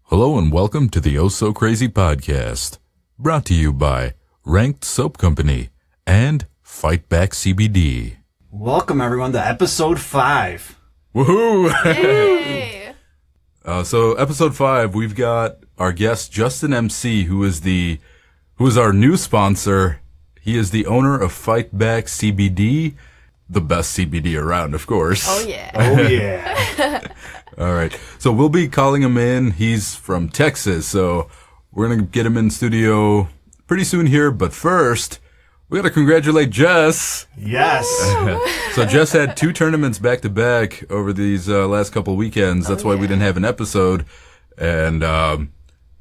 Hello and welcome to the Oss-So Crazy podcast, brought to you by Ranked Soap Company and FightBack CBD. Welcome everyone to episode 5. Woohoo! Yay! So episode 5, we've got our guest Justin MC, who is our new sponsor. He is the owner of FightBack CBD, the best CBD around, of course. Oh yeah. Oh yeah. All right. So we'll be calling him in. He's from Texas, so we're going to get him in studio pretty soon here. But first, we got to congratulate Jess. Yes. So Jess had 2 tournaments back to back over these last couple weekends. That's why we didn't have an episode. And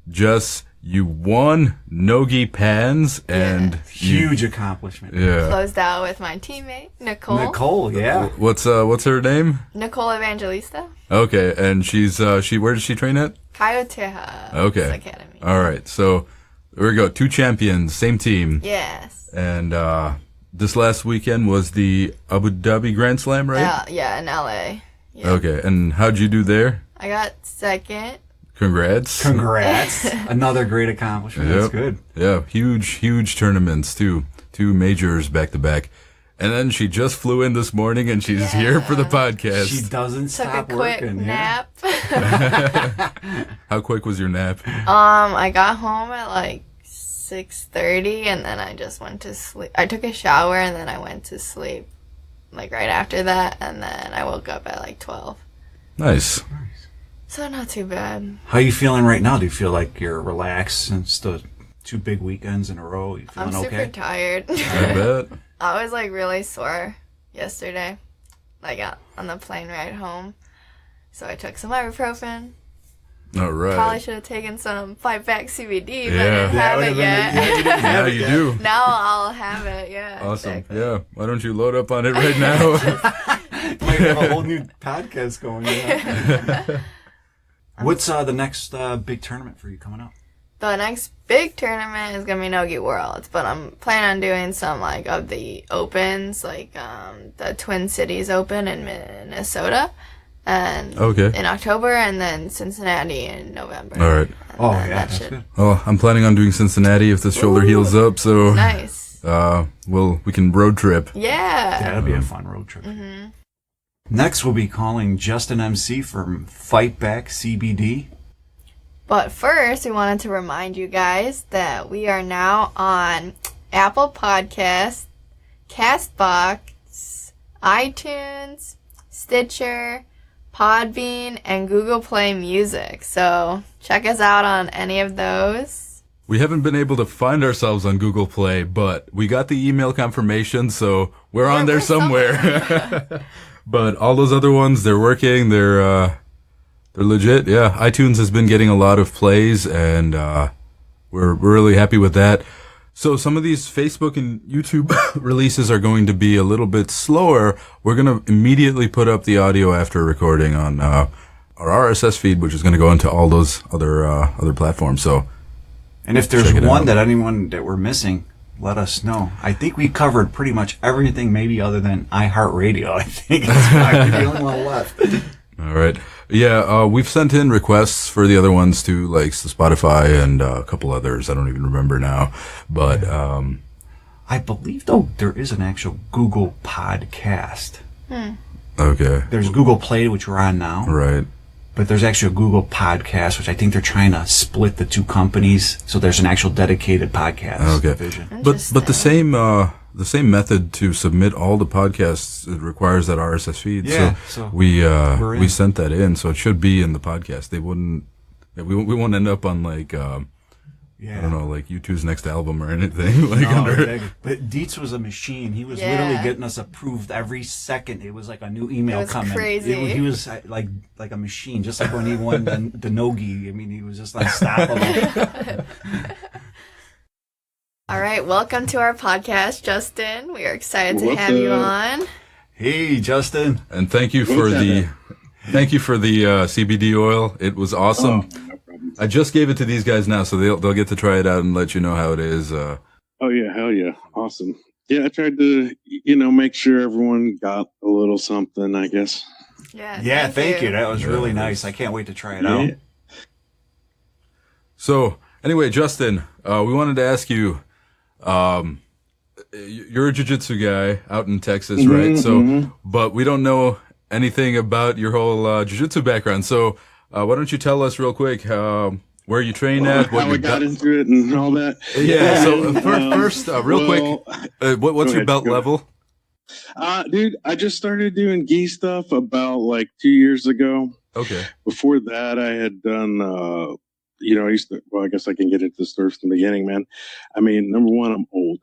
Jess, you won Nogi Pans and Huge accomplishment. yeah. Closed out with my teammate Nicole. Nicole, yeah. What's her name? Nicole Evangelista. Okay, and she's where does she train at? Coyoteha. Okay. Academy. All right. So there we go. 2 champions, same team. Yes. And this last weekend was the Abu Dhabi Grand Slam, right? Yeah, in LA. Yeah. Okay. And how'd you do there? I got second. Congrats. Congrats. Another great accomplishment. That's Yep. good. Yeah, huge tournaments too. 2 majors back to back. And then she just flew in this morning and she's here for the podcast. She doesn't Took stop a quick working. nap. How quick was your nap? I got home at like 6:30 and then I just went to sleep. I took a shower and then I went to sleep like right after that, and then I woke up at like 12. Nice. So not too bad. How are you feeling right now? Do you feel like you're relaxed since the 2 big weekends in a row? You I'm feeling super okay? tired. I bet. I was like really sore yesterday, like on the plane ride home. So I took some ibuprofen. All right. Probably should have taken some FightBack CBD, but Yeah. I didn't have it yet. Yeah, you do. Now I'll have it. Yeah. Awesome. Exactly. Yeah. Why don't you load up on it right now? Might have a whole new podcast going on. What's the next big tournament for you coming up? The next big tournament is gonna be Nogi Worlds, but I'm planning on doing some like of the opens, like the Twin Cities Open in Minnesota, and in October, and then Cincinnati in November. All right. Oh yeah, that's good. Well, I'm planning on doing Cincinnati if the shoulder heals up, so Nice. we can road trip. Yeah. That'll be a fun road trip. Next, we'll be calling Justin MC from FightBack CBD. But first, we wanted to remind you guys that we are now on Apple Podcasts, Castbox, iTunes, Stitcher, Podbean, and Google Play Music. So check us out on any of those. We haven't been able to find ourselves on Google Play, but we got the email confirmation, so we're on there somewhere. But all those other ones, they're working. They're legit. Yeah, iTunes has been getting a lot of plays, and we're really happy with that. So some of these Facebook and YouTube releases are going to be a little bit slower. We're going to immediately put up the audio after recording on our RSS feed, which is going to go into all those other platforms. So, and if there's one that anyone that we're missing, let us know. I think we covered pretty much everything, maybe other than iHeartRadio. I think that's probably the only one left. All right. Yeah, we've sent in requests for the other ones to like Spotify and a couple others. I don't even remember now. But I believe, though, there is an actual Google podcast. Okay. There's Google Play, which we're on now. Right. But there's actually a Google podcast, which I think they're trying to split the 2 companies. So there's an actual dedicated podcast division. But the same method to submit all the podcasts, it requires that RSS feed. Yeah, so we sent that in, so it should be in the podcast. They wouldn't. We won't end up on like I don't know, like U2's next album or anything. But Dietz was a machine. He was literally getting us approved every second. It was like a new email coming. Crazy. He was like a machine, just like when he won the Nogi. I mean, he was just unstoppable. All right, welcome to our podcast, Justin. We are excited to have you on. Hey, Justin. And thank you for the CBD oil. It was awesome. Oh, no problem. I just gave it to these guys now, so they'll get to try it out and let you know how it is. Oh yeah, hell yeah, awesome. Yeah, I tried to make sure everyone got a little something, I guess. Yeah. Yeah, thank you. That was really nice. I can't wait to try it out. Yeah. Yeah. Yeah, thank you. That was really nice. I can't wait to try it out. Yeah. So anyway, Justin, we wanted to ask you, you're a jiu-jitsu guy out in Texas, right? So, but we don't know anything about your whole jiu-jitsu background. So, why don't you tell us real quick where you train at, what how you I got into it, and all that. Yeah. So first, real quick, what's your belt level? Dude, I just started doing gi stuff about like 2 years ago. Okay. Before that, I had done, I used to, well, I guess I can get into the story from the beginning, man. I mean, number one, I'm old.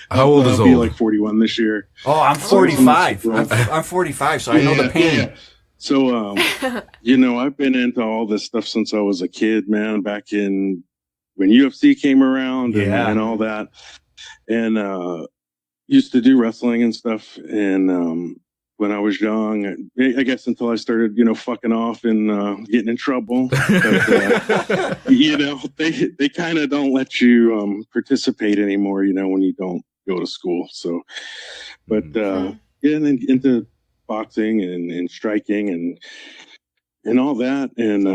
How old is I'll be old? like 41 this year. Oh, I'm 45. I'm 45, so I know the pain. Yeah. So, I've been into all this stuff since I was a kid, man, back in when UFC came around and all that. And, used to do wrestling and stuff. And, when I was young, I guess until I started, fucking off and, getting in trouble, but, they kind of don't let you, participate anymore, when you don't go to school. So, but, and then into boxing and striking and all that. And,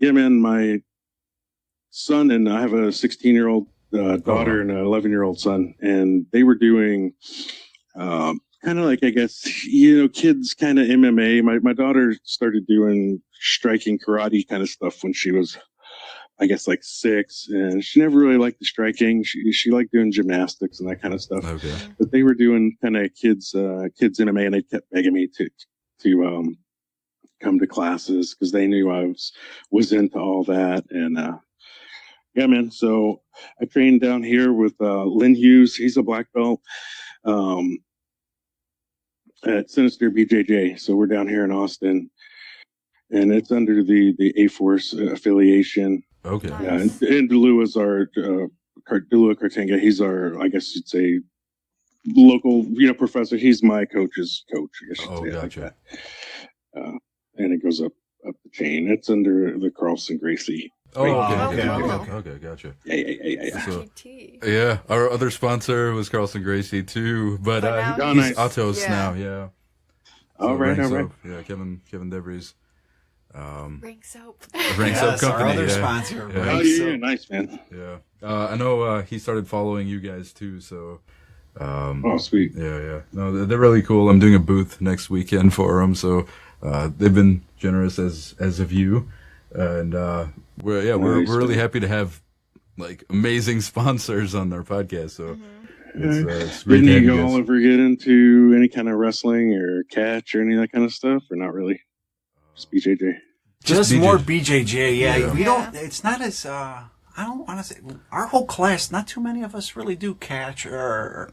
man, my son and I have a 16-year-old daughter and an 11-year-old son, and they were doing, kind of like, I guess, kids kind of MMA. My daughter started doing striking karate kind of stuff when she was, I guess, like 6, and she never really liked the striking. She liked doing gymnastics and that kind of stuff. Okay. But they were doing kind of kids MMA, and they kept begging me to come to classes because they knew I was into all that. And yeah, man. So I trained down here with Lynn Hughes. He's a black belt at Sinister BJJ. So we're down here in Austin, and it's under the A-Force affiliation. Okay. Yeah, and Delua is our Delua Cartenga. He's our, I guess you'd say, local, professor. He's my coach's coach, I guess you'd say. Gotcha. Like that. And it goes up the chain. It's under the Carlson Gracie. Oh, okay, gotcha. Yeah. So, yeah, our other sponsor was Carlson Gracie too, but he's Atos now. Yeah. So all right. Yeah, Kevin DeVries. Rank Soap. Rank Soap Company. Our other sponsor. Yeah. Oh, yeah, nice, man. Yeah. I know he started following you guys too, so. Oh, sweet. Yeah. No, they're really cool. I'm doing a booth next weekend for them, so they've been generous as of you, and we're really happy to have like amazing sponsors on our podcast. So it's great. Didn't you all ever get into any kind of wrestling or catch or any of that kind of stuff, or not really? Just BJJ. Just more BJJ. Yeah, we don't. It's not as. I don't want to say our whole class. Not too many of us really do catch or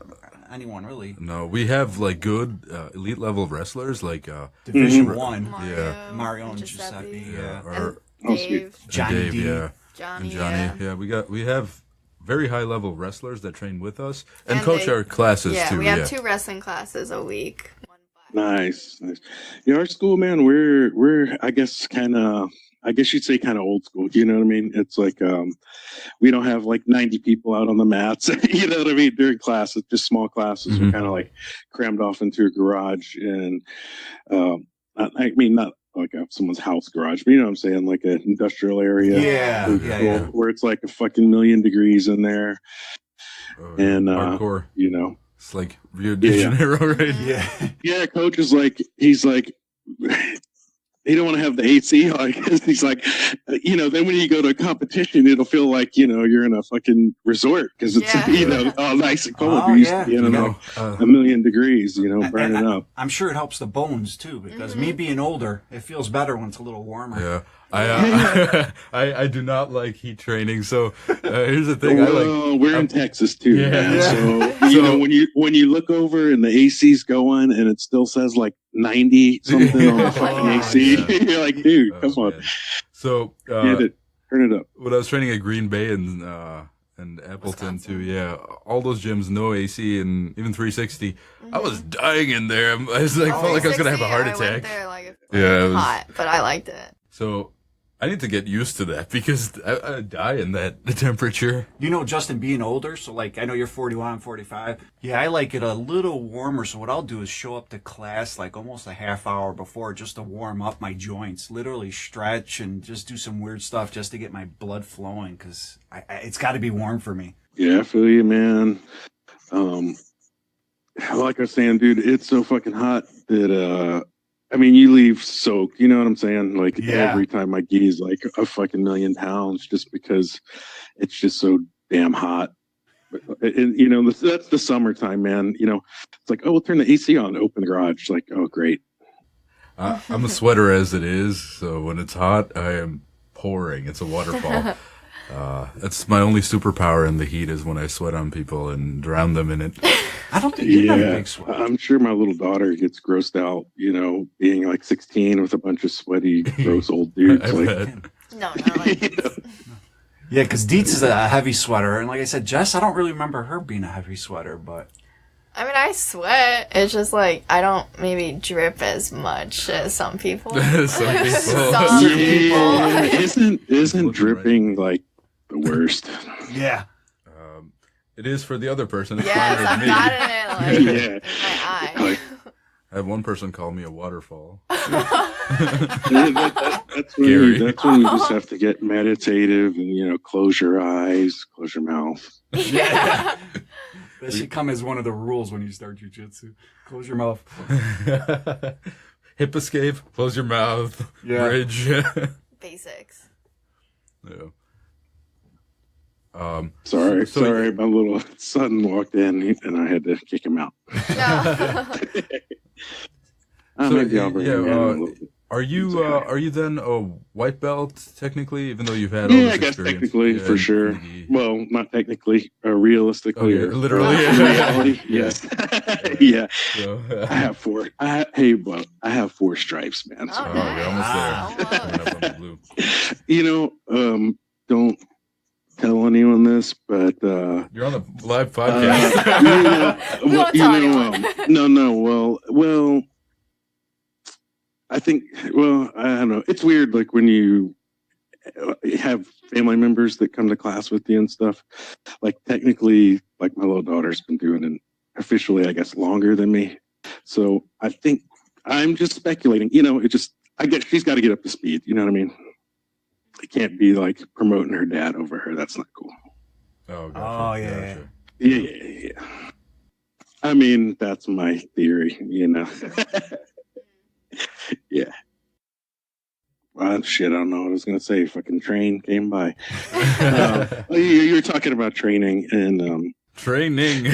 anyone really. No, we have like good elite level wrestlers like Division 1. Mario and Giuseppe. Or Dave. Johnny D. Johnny. Yeah, we have very high level wrestlers that train with us and coach our classes too. Yeah, we have 2 wrestling classes a week. Nice. Yeah, our school, man, we're I guess you'd say kind of old school. You know what I mean? It's like we don't have like 90 people out on the mats. You know what I mean? During classes, just small classes. We're kind of like crammed off into a garage, and not like someone's house garage, but you know what I'm saying, like an industrial area. Yeah. Where it's like a fucking million degrees in there, and hardcore. It's like Rio de Janeiro, right? Yeah, coach is like, he's like, he don't want to have the AC on because he's like, then when you go to a competition, it'll feel like, you're in a fucking resort because it's, all nice and cold. You're used to being a million degrees, burning up. I'm sure it helps the bones too, because me being older, it feels better when it's a little warmer. Yeah. I do not like heat training. So here's the thing. We're in Texas too. Man. So when you look over and the AC's going and it still says like 90 something on the fucking AC, you're like, dude, come on. Man. So turn it up. When I was training at Green Bay and Appleton too, all those gyms, no AC and even 360. I was dying in there. I was like, felt like I was gonna have a heart attack. I went there, like, it was hot, but I liked it. So I need to get used to that because I die in that temperature. You know, Justin, being older, so like I know you're 41, I'm 45. Yeah, I like it a little warmer. So what I'll do is show up to class like almost a half hour before just to warm up my joints, literally stretch and just do some weird stuff just to get my blood flowing because it's got to be warm for me. Yeah, I feel you, man. Like I was saying, dude, it's so fucking hot that I mean, you leave soaked, you know what I'm saying? Like every time my gi is like a fucking million pounds just because it's just so damn hot. And, you know, that's the summertime, man. You know, it's like, oh, we'll turn the AC on, open the garage. It's like, oh, great. I'm a sweater as it is, so when it's hot, I am pouring. It's a waterfall. That's my only superpower in the heat is when I sweat on people and drown them in it. I don't think you're a big sweat. I'm sure my little daughter gets grossed out, you know, being like 16 with a bunch of sweaty, gross old dudes. No, not like Yeah, because Dietz is a heavy sweater, and like I said, Jess, I don't really remember her being a heavy sweater, but I mean, I sweat. It's just like I don't maybe drip as much as some people. Some people. Isn't dripping like the worst? Yeah. It is for the other person. It's yes, fine I've with me. gotten it like in my eye. I had one person call me a waterfall. That's when you just have to get meditative and, you know, close your eyes, close your mouth. Yeah. That should come as one of the rules when you start jiu-jitsu. Close your mouth. Hip escape, close your mouth, bridge. Basics. Yeah. Sorry, my little son walked in and I had to kick him out. No. Are you then a white belt technically, even though you've had all this I guess experience? technically for sure. CBD. Well, not technically, realistically, literally, reality. Yes, yeah. So, I have four. I have 4 stripes, man. So. We're almost there. Blue. You know, don't tell anyone this, but you're on the live podcast. Well, I think, I don't know. It's weird, like when you have family members that come to class with you and stuff. Like technically, like my little daughter's been doing it officially, I guess, longer than me. So I think I'm just speculating. You know, I guess she's got to get up to speed. You know what I mean? I can't be like promoting her dad over her. That's not cool. Oh, gotcha. Yeah. I mean, that's my theory, you know. Yeah. Well, shit, I don't know what I was going to say. Fucking train came by. You were talking about training and... Training.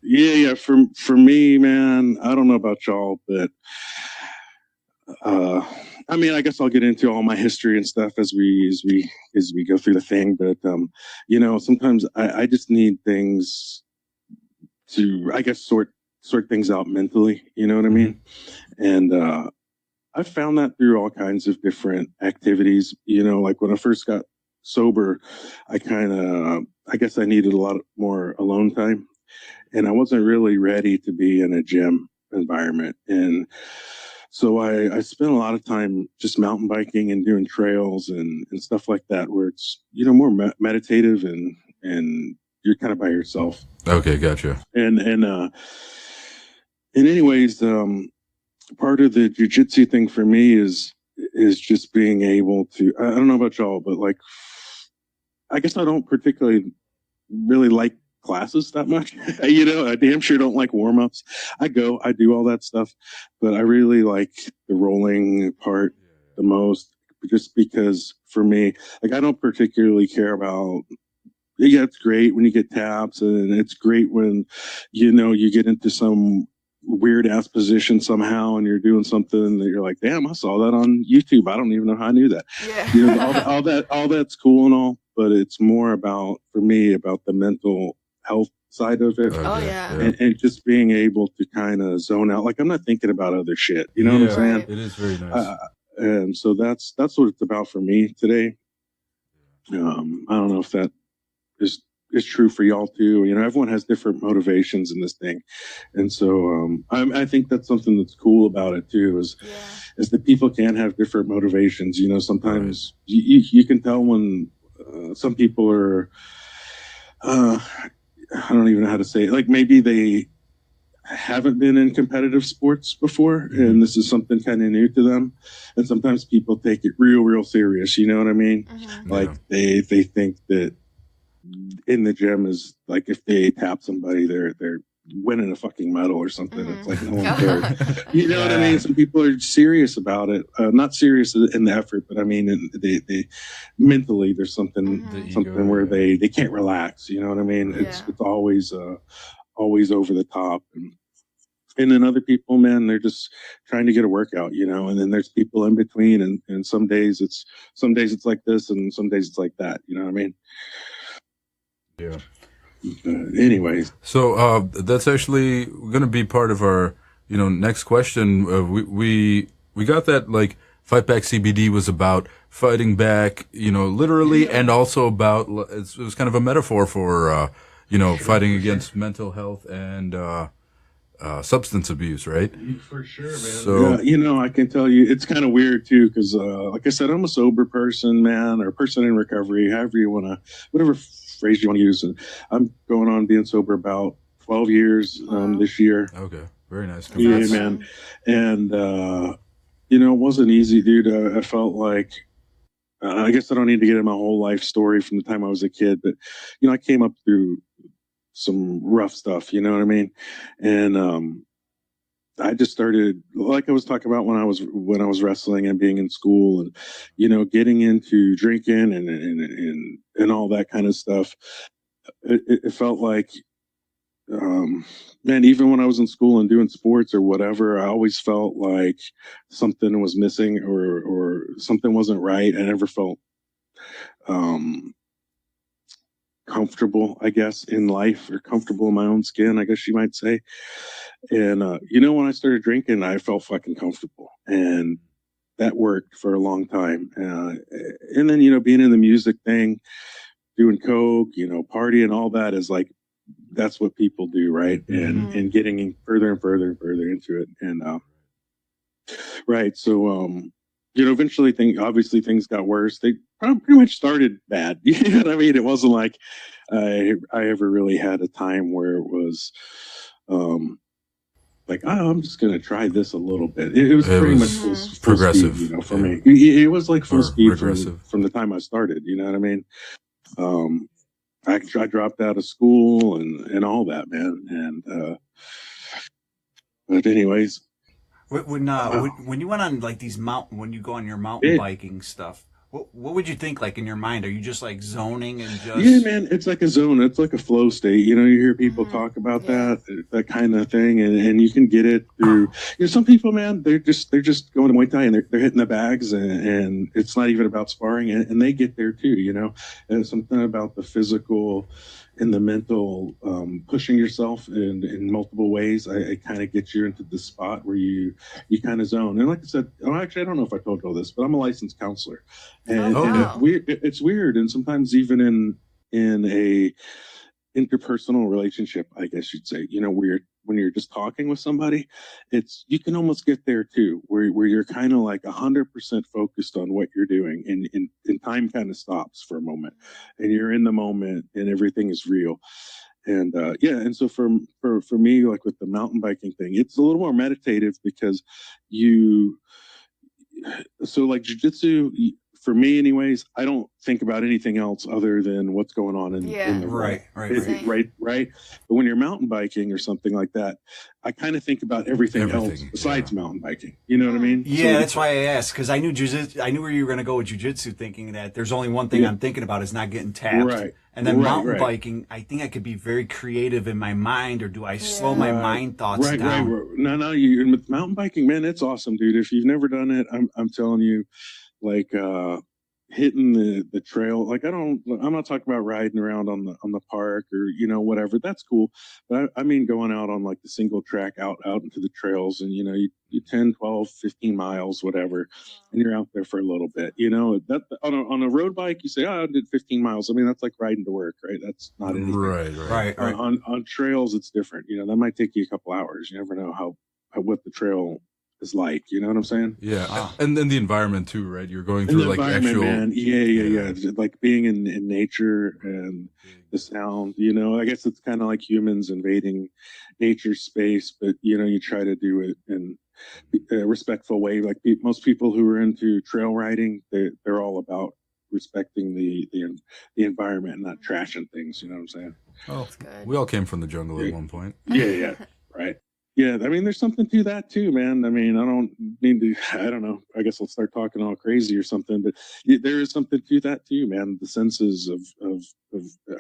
Yeah. For me, man, I don't know about y'all, but... I mean, I guess I'll get into all my history and stuff as we go through the thing. But you know, sometimes I just need things to, I guess, sort things out mentally. You know what I mean? And I found that through all kinds of different activities. You know, like when I first got sober, I guess I needed a lot more alone time, and I wasn't really ready to be in a gym environment. And so I spent a lot of time just mountain biking and doing trails and stuff like that, where it's, you know, more meditative and you're kind of by yourself. Okay, gotcha. And anyways, part of the jiu-jitsu thing for me is just being able to, I don't know about y'all, but like, I guess I don't particularly really like classes that much. You know, I damn sure don't like warm-ups. I do all that stuff, but I really like the rolling part the most, just because for me, like, I don't particularly care about, it's great when you get taps, and it's great when, you know, you get into some weird ass position somehow and you're doing something that you're like, damn, I saw that on YouTube. I don't even know how I knew that. Yeah. You know, all that's cool and all, but it's more about, for me, about the mental health side of it. And just being able to kind of zone out. Like, I'm not thinking about other shit. You know what I'm saying? It is very nice. And so that's what it's about for me today. I don't know if that is is true for y'all too. You know, everyone has different motivations in this thing. And so, I think that's something that's cool about it too, is that people can have different motivations. You know, sometimes you can tell when, some people are, I don't even know how to say it. Like maybe they haven't been in competitive sports before, and this is something kind of new to them. And sometimes people take it real serious. You know what I mean? Like they think that in the gym is like, if they tap somebody, they're winning a fucking medal or something. It's like no one cares. You know what I mean? Some people are serious about it. Not serious in the effort, but I mean, they mentally there's something where they can't relax. You know what I mean? It's always over the top. And then other people, man, they're just trying to get a workout, you know. And then there's people in between, and some days it's like this, and some days it's like that. You know what I mean? Yeah. Anyways, so that's actually going to be part of our, next question. We got that, like, FightBack CBD was about fighting back, literally, and also about, it was kind of a metaphor for, fighting against mental health and substance abuse, right? For sure, man. So, yeah, I can tell you, it's kind of weird too, because like I said, I'm a sober person, man, or a person in recovery, however you want to, whatever phrase you want to use. And I'm going on being sober about 12 years this year. Okay, very nice. Congrats. Yeah, man. And it wasn't easy, dude. I felt like, I guess I don't need to get in my whole life story from the time I was a kid, but I came up through some rough stuff, you know what I mean? And I just started, like I was talking about when I was wrestling and being in school, and getting into drinking and all that kind of stuff. It felt like, man, even when I was in school and doing sports or whatever, I always felt like something was missing or something wasn't right. I never felt comfortable, I guess, in life, or comfortable in my own skin, I guess you might say. And, when I started drinking, I felt fucking comfortable, and that worked for a long time. And then, being in the music thing, doing coke, partying, all that is like, that's what people do. Right. And getting further and further and further into it. And, right. So, eventually things got worse. They pretty much started bad. You know what I mean? It wasn't like I ever really had a time where it was, like, oh, I'm just going to try this a little bit. It was pretty much full progressive speed, for me. It was like full speed from the time I started. You know what I mean? I dropped out of school and all that, man. And, but anyways, when you went on like these when you go on your mountain biking stuff, what would you think, like, in your mind? Are you just like zoning and just? Yeah, man, it's like a zone. It's like a flow state. You hear people talk about that kind of thing, and you can get it through. Some people, man, they're just going to Muay Thai and they're hitting the bags, and it's not even about sparring, and they get there too. And something about the physical and the mental, pushing yourself in multiple ways. I kind of get you into the spot where you kind of zone. And like I said, actually, I don't know if I told you all this, but I'm a licensed counselor. And, it's weird. And sometimes even in a interpersonal relationship, I guess you'd say, when you're just talking with somebody, you can almost get there too, where you're kind of like 100% focused on what you're doing, and time kind of stops for a moment, and you're in the moment, and everything is real. And and so for me, like with the mountain biking thing, it's a little more meditative, because like jiu-jitsu, for me anyways, I don't think about anything else other than what's going on in the right. But when you're mountain biking or something like that, I kind of think about everything else besides mountain biking. You know what I mean? Yeah, that's why I asked, because I knew I knew where you were going to go with jiu-jitsu, thinking that there's only one thing I'm thinking about is not getting tapped. Right. And then mountain biking, I think I could be very creative in my mind, or do I slow my mind thoughts down? Right. No, with mountain biking, man, it's awesome, dude. If you've never done it, I'm telling you, like, hitting the trail. Like I'm not talking about riding around on the park or, you know, whatever. That's cool. But I mean, going out on like the single track out into the trails and, you know, you 10, 12, 15 miles, whatever. And you're out there for a little bit, you know, that on a road bike, you say, oh, I did 15 miles. I mean, that's like riding to work, right? That's not anything. Right. On trails, it's different. You know, that might take you a couple hours. You never know how what the trail is like, you know what I'm saying? Yeah. And then the environment too, right? You're going through like actual, man. Yeah. Like being in nature and the sound, you know, I guess it's kind of like humans invading nature's space, but you know, you try to do it in a respectful way. Like most people who are into trail riding, they're all about respecting the environment and not trashing things, you know what I'm saying? Oh, we all came from the jungle at one point. Yeah. Right. Yeah, I mean, there's something to that too, man. I mean, I don't know. I guess I'll start talking all crazy or something, but there is something to that too, man. The senses of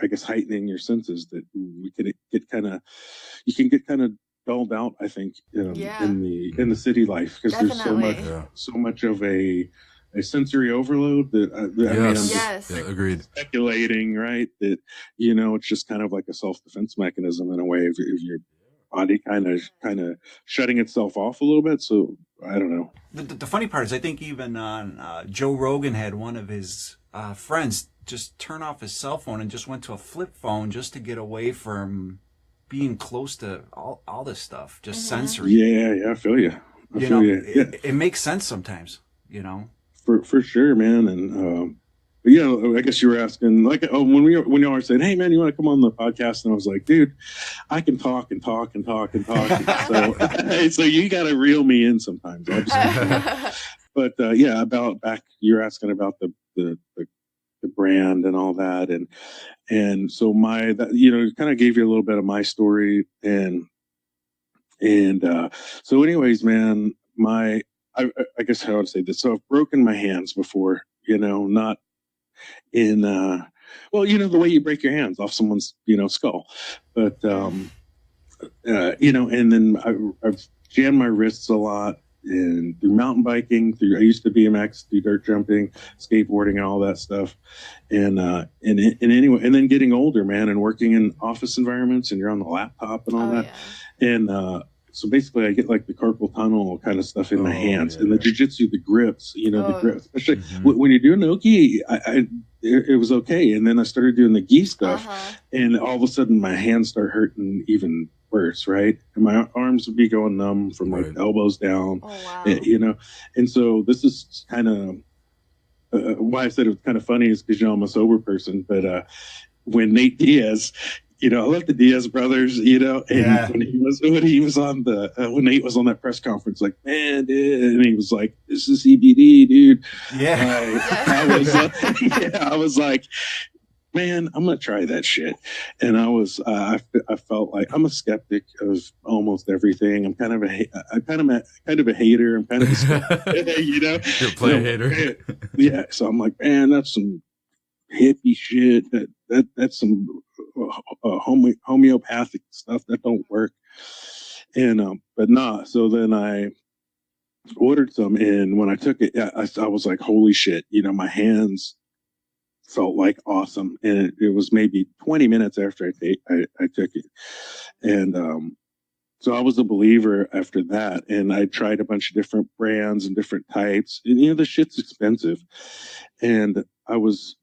I guess, heightening your senses that we can get kind of dulled out, I think, in the city life, because there's so much of a sensory overload that agreed. Speculating, right? That, you know, it's just kind of like a self-defense mechanism in a way if you're body kind of shutting itself off a little bit. So I don't know. The funny part is, I think even on Joe Rogan had one of his friends just turn off his cell phone and just went to a flip phone just to get away from being close to all this stuff, just sensory. Yeah, I feel you. It makes sense sometimes, you know. For sure, man. And but yeah, I guess you were asking, like, when y'all were saying, "Hey, man, you want to come on the podcast?" And I was like, "Dude, I can talk and talk." So you got to reel me in sometimes. But yeah, about back, you're asking about the brand and all that, and so you know, kind of gave you a little bit of my story, and so anyways, man, I guess how to say this. So I've broken my hands before, you know, not in well, you know, the way you break your hands off someone's, you know, skull, but you know, and then I've jammed my wrists a lot, and through mountain biking, I used to BMX, do dirt jumping, skateboarding, and all that stuff, and anyway, and then getting older, man, and working in office environments, and you're on the laptop and all that, and so basically, I get like the carpal tunnel kind of stuff in my hands, and the jiu-jitsu, the grips, you know, the grips, especially when you're doing Oki, it was okay. And then I started doing the gi stuff, and all of a sudden my hands start hurting even worse, right? And my arms would be going numb from like elbows down, you know. And so this is kind of why I said it was kind of funny is because, you know, I'm a sober person, but when Nate Diaz, you know, I love the Diaz brothers, you know, and when he was on when Nate was on that press conference, like, man, dude, and he was like, "This is CBD, dude." I was like, man, I'm gonna try that shit. And I was, I felt like I'm a skeptic of almost everything. I'm kind of a hater. I'm kind of a skeptic, you know, you're a play hater. Yeah. So I'm like, man, that's some hippie shit. That's some homeopathic stuff that don't work. And but nah. So then I ordered some, and when I took it, I was like, holy shit! You know, my hands felt like awesome, and it was maybe 20 minutes after I took it, and so I was a believer after that, and I tried a bunch of different brands and different types, and you know, the shit's expensive, and I was.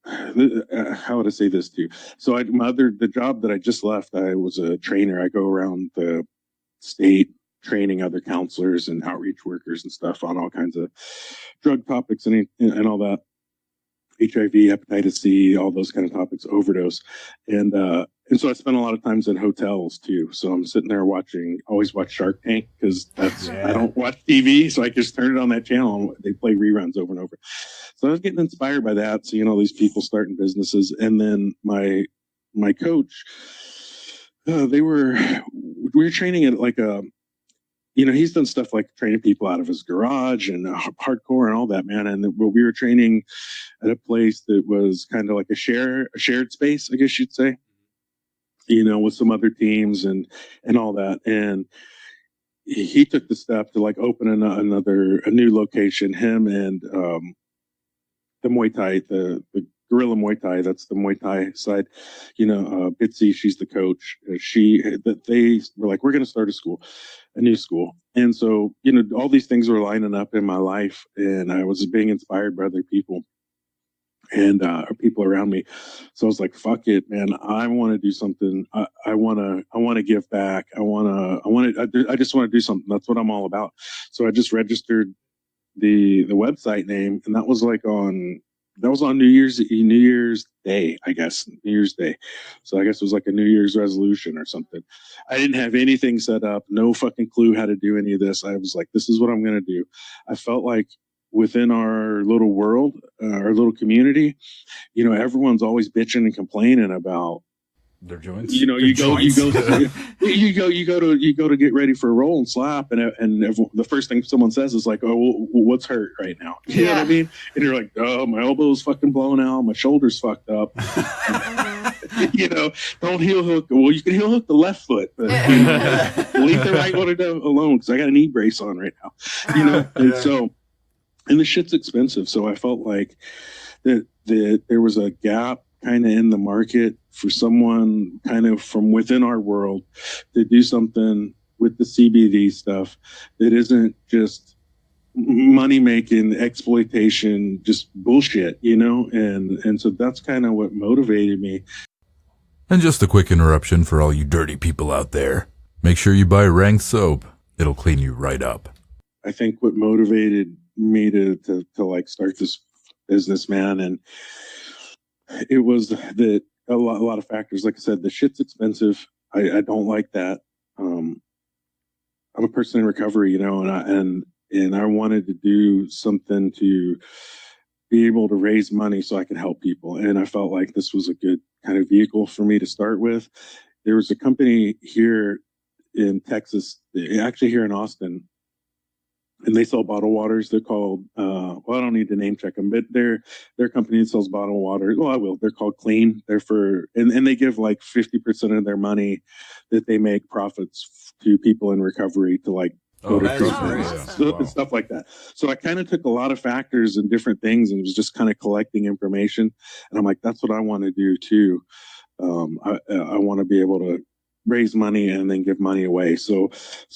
How would I say this to you? So the job that I just left, I was a trainer. I go around the state training other counselors and outreach workers and stuff on all kinds of drug topics and all that. HIV, hepatitis C, all those kind of topics, overdose. And so I spent a lot of times in hotels too. So I'm sitting there always watch Shark Tank, because I don't watch TV. So I just turn it on that channel and they play reruns over and over. So I was getting inspired by that. So, you know, these people starting businesses. And then my coach, we were training at like you know, he's done stuff like training people out of his garage and hardcore and all that, man. And we were training at a place that was kind of like a shared space, I guess you'd say, you know, with some other teams and all that. And he took the step to like open a new location, him and Muay Thai, the Guerrilla Muay Thai. That's the Muay Thai side. Bitsy, she's the coach. They were like, we're going to start a new school. And so, all these things were lining up in my life, and I was being inspired by other people and people around me. So I was like, fuck it, man. I want to do something. I want to give back. I just want to do something. That's what I'm all about. So I just registered the website name, and that was on New Year's Day, I guess. New Year's Day. So I guess it was like a New Year's resolution or something. I didn't have anything set up, no fucking clue how to do any of this. I was like, this is what I'm going to do. I felt like within our little world, our little community, everyone's always bitching and complaining about their joints. You go to get ready for a roll and slap, and the first thing someone says is like, "Oh, what's hurt right now?" You know what I mean? And you're like, "Oh, my elbow's fucking blown out, my shoulder's fucked up." Don't heel hook. Well, you can heel hook the left foot, but leave the right one alone because I got a knee brace on right now. And the shit's expensive, so I felt like that there was a gap kind of in the market for someone kind of from within our world to do something with the CBD stuff that isn't just money making, exploitation, just bullshit, and so that's kind of what motivated me. And just a quick interruption for all you dirty people out there. Make sure you buy ranked soap. It'll clean you right up. I think what motivated me to like start this business, man, and it was that a lot of factors. Like I said, the shit's expensive. I don't like that. I'm a person in recovery, and I wanted to do something to be able to raise money so I could help people. And I felt like this was a good kind of vehicle for me to start with. There was a company here in Texas, actually here in Austin, and they sell bottled waters. They're called, I don't need to name check them, but they're a company that sells bottled water. Well, I will. They're called Clean. They're and they give like 50% of their money that they make profits to people in recovery to like go to treatment, stuff like that. So I kind of took a lot of factors and different things and was just kind of collecting information. And I'm like, that's what I want to do too. I want to be able to raise money and then give money away. So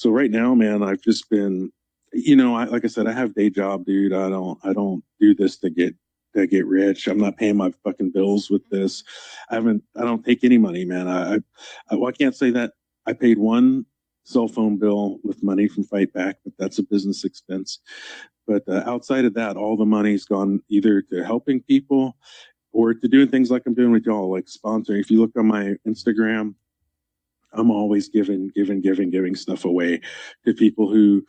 right now, man, I've just been, like I said, I have day job, dude. I don't do this to get rich. I'm not paying my fucking bills with this. I don't take any money, man. I can't say that I paid one cell phone bill with money from FightBack, but that's a business expense. But outside of that, all the money's gone either to helping people or to doing things like I'm doing with y'all, like sponsoring. If you look on my Instagram, I'm always giving stuff away to people who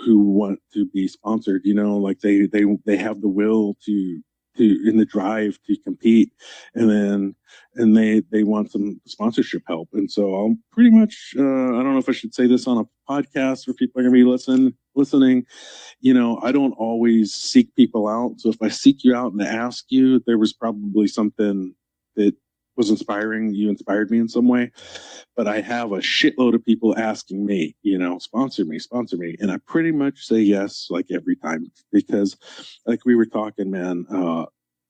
want to be sponsored, like they have the will to in the drive to compete, and they want some sponsorship help. And so I'll pretty much, I don't know if I should say this on a podcast where people are going to be listening. I don't always seek people out. So if I seek you out and ask you, there was probably something that was inspiring. You inspired me in some way. But I have a shitload of people asking me, sponsor me. And I pretty much say yes, like every time, because like we were talking, man,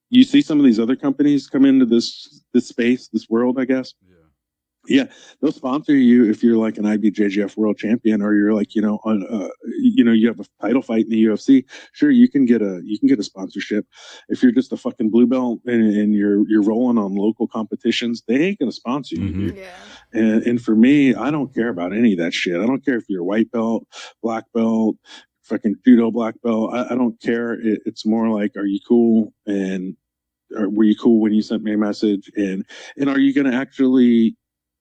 you see some of these other companies come into this space, this world, I guess. Yeah, they'll sponsor you if you're like an IBJJF world champion, or you're like, you have a title fight in the UFC. Sure, you can get a sponsorship. If you're just a fucking blue belt and you're rolling on local competitions, they ain't gonna sponsor you, dude. Yeah. And for me, I don't care about any of that shit. I don't care if you're a white belt, black belt, fucking judo black belt. I don't care. It's more like, are you cool? And were you cool when you sent me a message? And are you gonna actually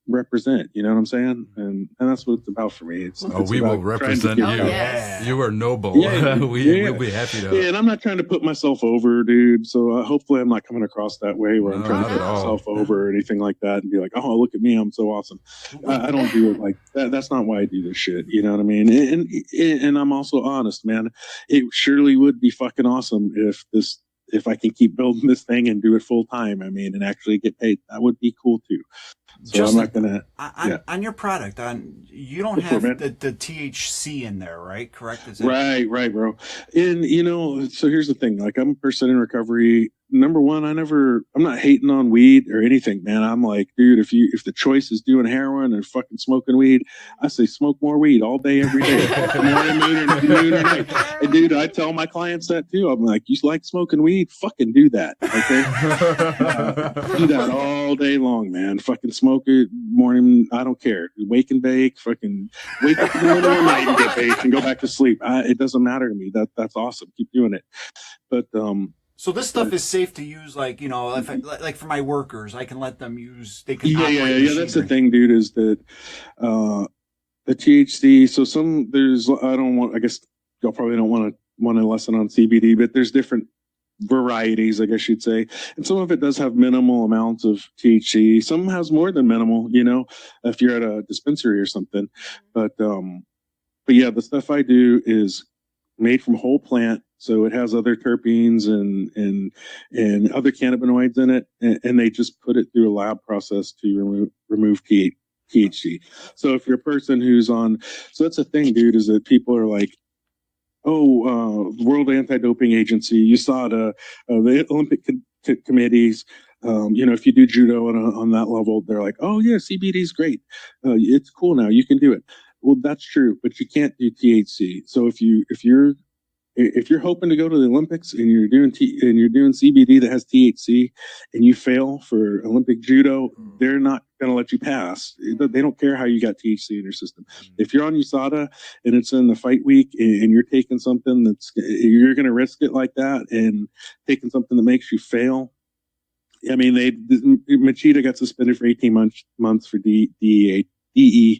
represent, you know what I'm saying? And that's what it's about for me. We will represent you. Yes. You are noble. Yeah, we'll be happy to. Yeah, and I'm not trying to put myself over, dude. So hopefully I'm not coming across that way where I'm trying to put myself over or anything like that and be like, oh, look at me, I'm so awesome. I don't do it like that. That's not why I do this shit. You know what I mean? And I'm also honest, man. It surely would be fucking awesome if I can keep building this thing and do it full time. I mean, and actually get paid. That would be cool too. So Justin, I'm not gonna. On your product, you don't have the THC in there, right? Correct? Right, bro. And so here's the thing. Like, I'm a person in recovery. Number one, I'm not hating on weed or anything, man. I'm like, dude, if the choice is doing heroin and fucking smoking weed, I say smoke more weed all day, every day. Morning, noon, or night. And dude, I tell my clients that too. I'm like, you like smoking weed? Fucking do that. Okay. Do that all day long, man. Fucking smoke it morning. I don't care. Wake and bake. Fucking wake up in the middle of the night and get baked and go back to sleep. It doesn't matter to me. That's awesome. Keep doing it. But so this stuff is safe to use, like, like for my workers, I can let them use. They can. Yeah. That's the thing, dude. Is that the THC? So I guess y'all probably don't want a lesson on CBD, but there's different varieties, I guess you'd say, and some of it does have minimal amounts of THC. Some has more than minimal. If you're at a dispensary or something. But yeah, the stuff I do is made from whole plant. So it has other terpenes and other cannabinoids in it, and they just put it through a lab process to remove THC. So if you're a person who's so that's the thing, dude, is that people are like, World Anti-Doping Agency, USADA, the Olympic committees. If you do judo on that level, they're like, oh yeah, CBD is great. It's cool now. You can do it. Well, that's true, but you can't do THC. So if you're hoping to go to the Olympics and you're doing CBD that has THC and you fail for Olympic judo, they're not going to let you pass. They don't care how you got THC in your system. If you're on USADA and it's in the fight week and you're taking something you're going to risk it like that and taking something that makes you fail. I mean, Machida got suspended for 18 months for DHEA. You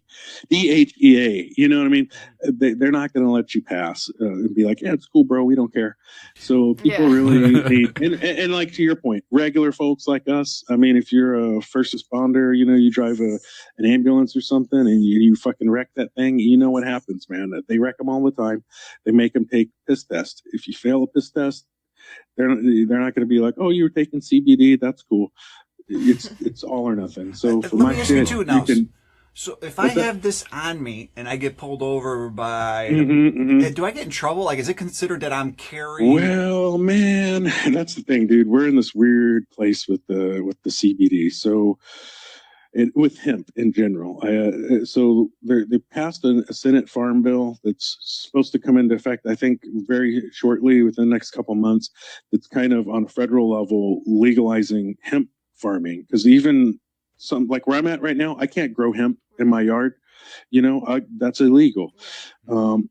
know what I mean? They're not going to let you pass and be like, yeah, it's cool, bro. We don't care. So people really need, and like to your point, regular folks like us. I mean, if you're a first responder, you drive an ambulance or something and you fucking wreck that thing, you know what happens, man. They wreck them all the time. They make them take piss tests. If you fail a piss test, they're not going to be like, oh, you were taking CBD. That's cool. It's all or nothing. So for my shit, you can. So if I have this on me and I get pulled over by, do I get in trouble? Like, is it considered that I'm carrying? Well, man, that's the thing, dude. We're in this weird place with the CBD. So, with hemp in general. So they passed a Senate farm bill that's supposed to come into effect, I think, very shortly within the next couple months. That's kind of on a federal level legalizing hemp farming, because even some like where I'm at right now, I can't grow hemp in my yard. That's illegal. And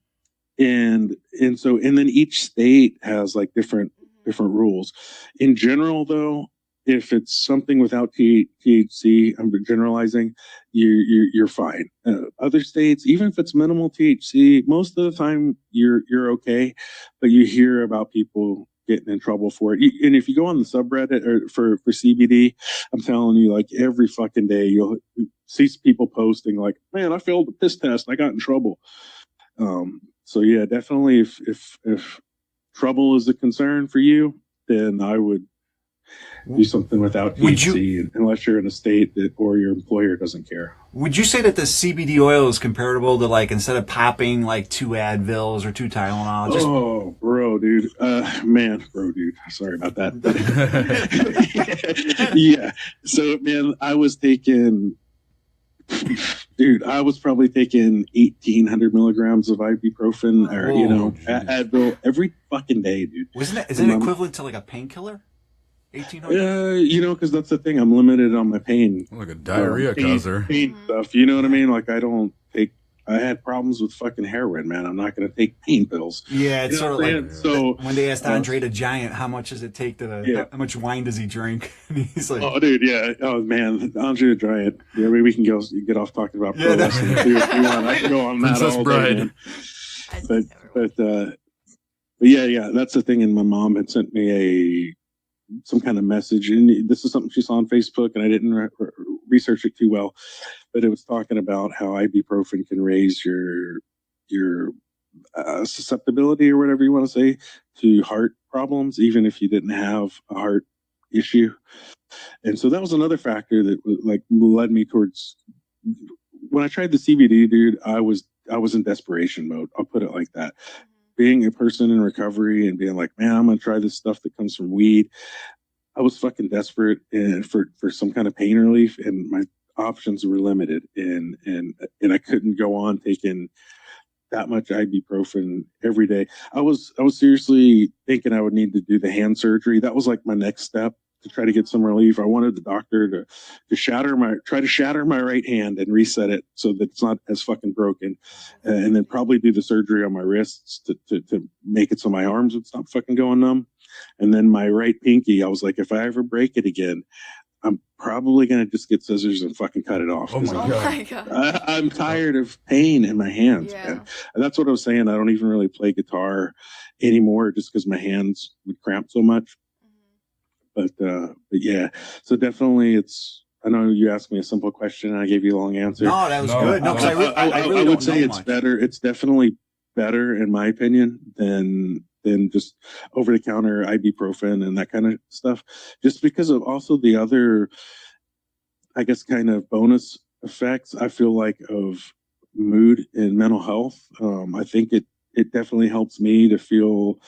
then each state has like different rules. In general, though, if it's something without THC, I'm generalizing, you're fine. Other states, even if it's minimal THC, most of the time you're okay, but you hear about people getting in trouble for it. And if you go on the subreddit or for CBD, I'm telling you, like every fucking day you'll see people posting like, man, I failed the piss test. I got in trouble. So yeah, definitely if trouble is a concern for you, then I would do something without THC unless you're in a state or your employer doesn't care. Would you say that the CBD oil is comparable to, like, instead of popping like 2 Advils or 2 Tylenol? Bro, dude. Sorry about that. Yeah. So, man, I was probably taking 1,800 milligrams of ibuprofen or, Advil every fucking day, dude. Isn't it equivalent to like a painkiller? 1,800? Because that's the thing. I'm limited on my pain. Like a diarrhea causer. Pain stuff. You know what I mean? Like, I had problems with fucking heroin, man. I'm not going to take pain pills. Yeah, it's sort of like, so when they asked Andre the Giant, how much does it take how much wine does he drink? And he's like, oh, dude, yeah. Oh, man, Andre the Giant. Yeah, maybe we can get off talking about pro wrestling if you want. I can go on that all day, man. But yeah, that's the thing. And my mom had sent me some kind of message, and this is something she saw on Facebook, and I didn't research it too well, but it was talking about how ibuprofen can raise your susceptibility or whatever you want to say to heart problems, even if you didn't have a heart issue. And so that was another factor that like led me towards, when I tried the CBD, dude, I was in desperation mode. I'll put it like that. Being a person in recovery and being like, man, I'm going to try this stuff that comes from weed. I was fucking desperate and for some kind of pain relief, and my options were limited, and I couldn't go on taking that much ibuprofen every day. I was seriously thinking I would need to do the hand surgery. That was like my next step to try to get some relief. I wanted the doctor to try to shatter my right hand and reset it so that it's not as fucking broken, and then probably do the surgery on my wrists to make it so my arms would stop fucking going numb. And then my right pinky, I was like, if I ever break it again, I'm probably going to just get scissors and fucking cut it off. Oh my God. I'm tired of pain in my hands, man. And that's what I was saying. I don't even really play guitar anymore just because my hands would cramp so much. But yeah, so definitely I know you asked me a simple question and I gave you a long answer. No, that was good. No, because I really would say it's much. Better. It's definitely better, in my opinion, than just over-the-counter ibuprofen and that kind of stuff. Just because of also the other, I guess, kind of bonus effects, I feel like, of mood and mental health. I think it definitely helps me to feel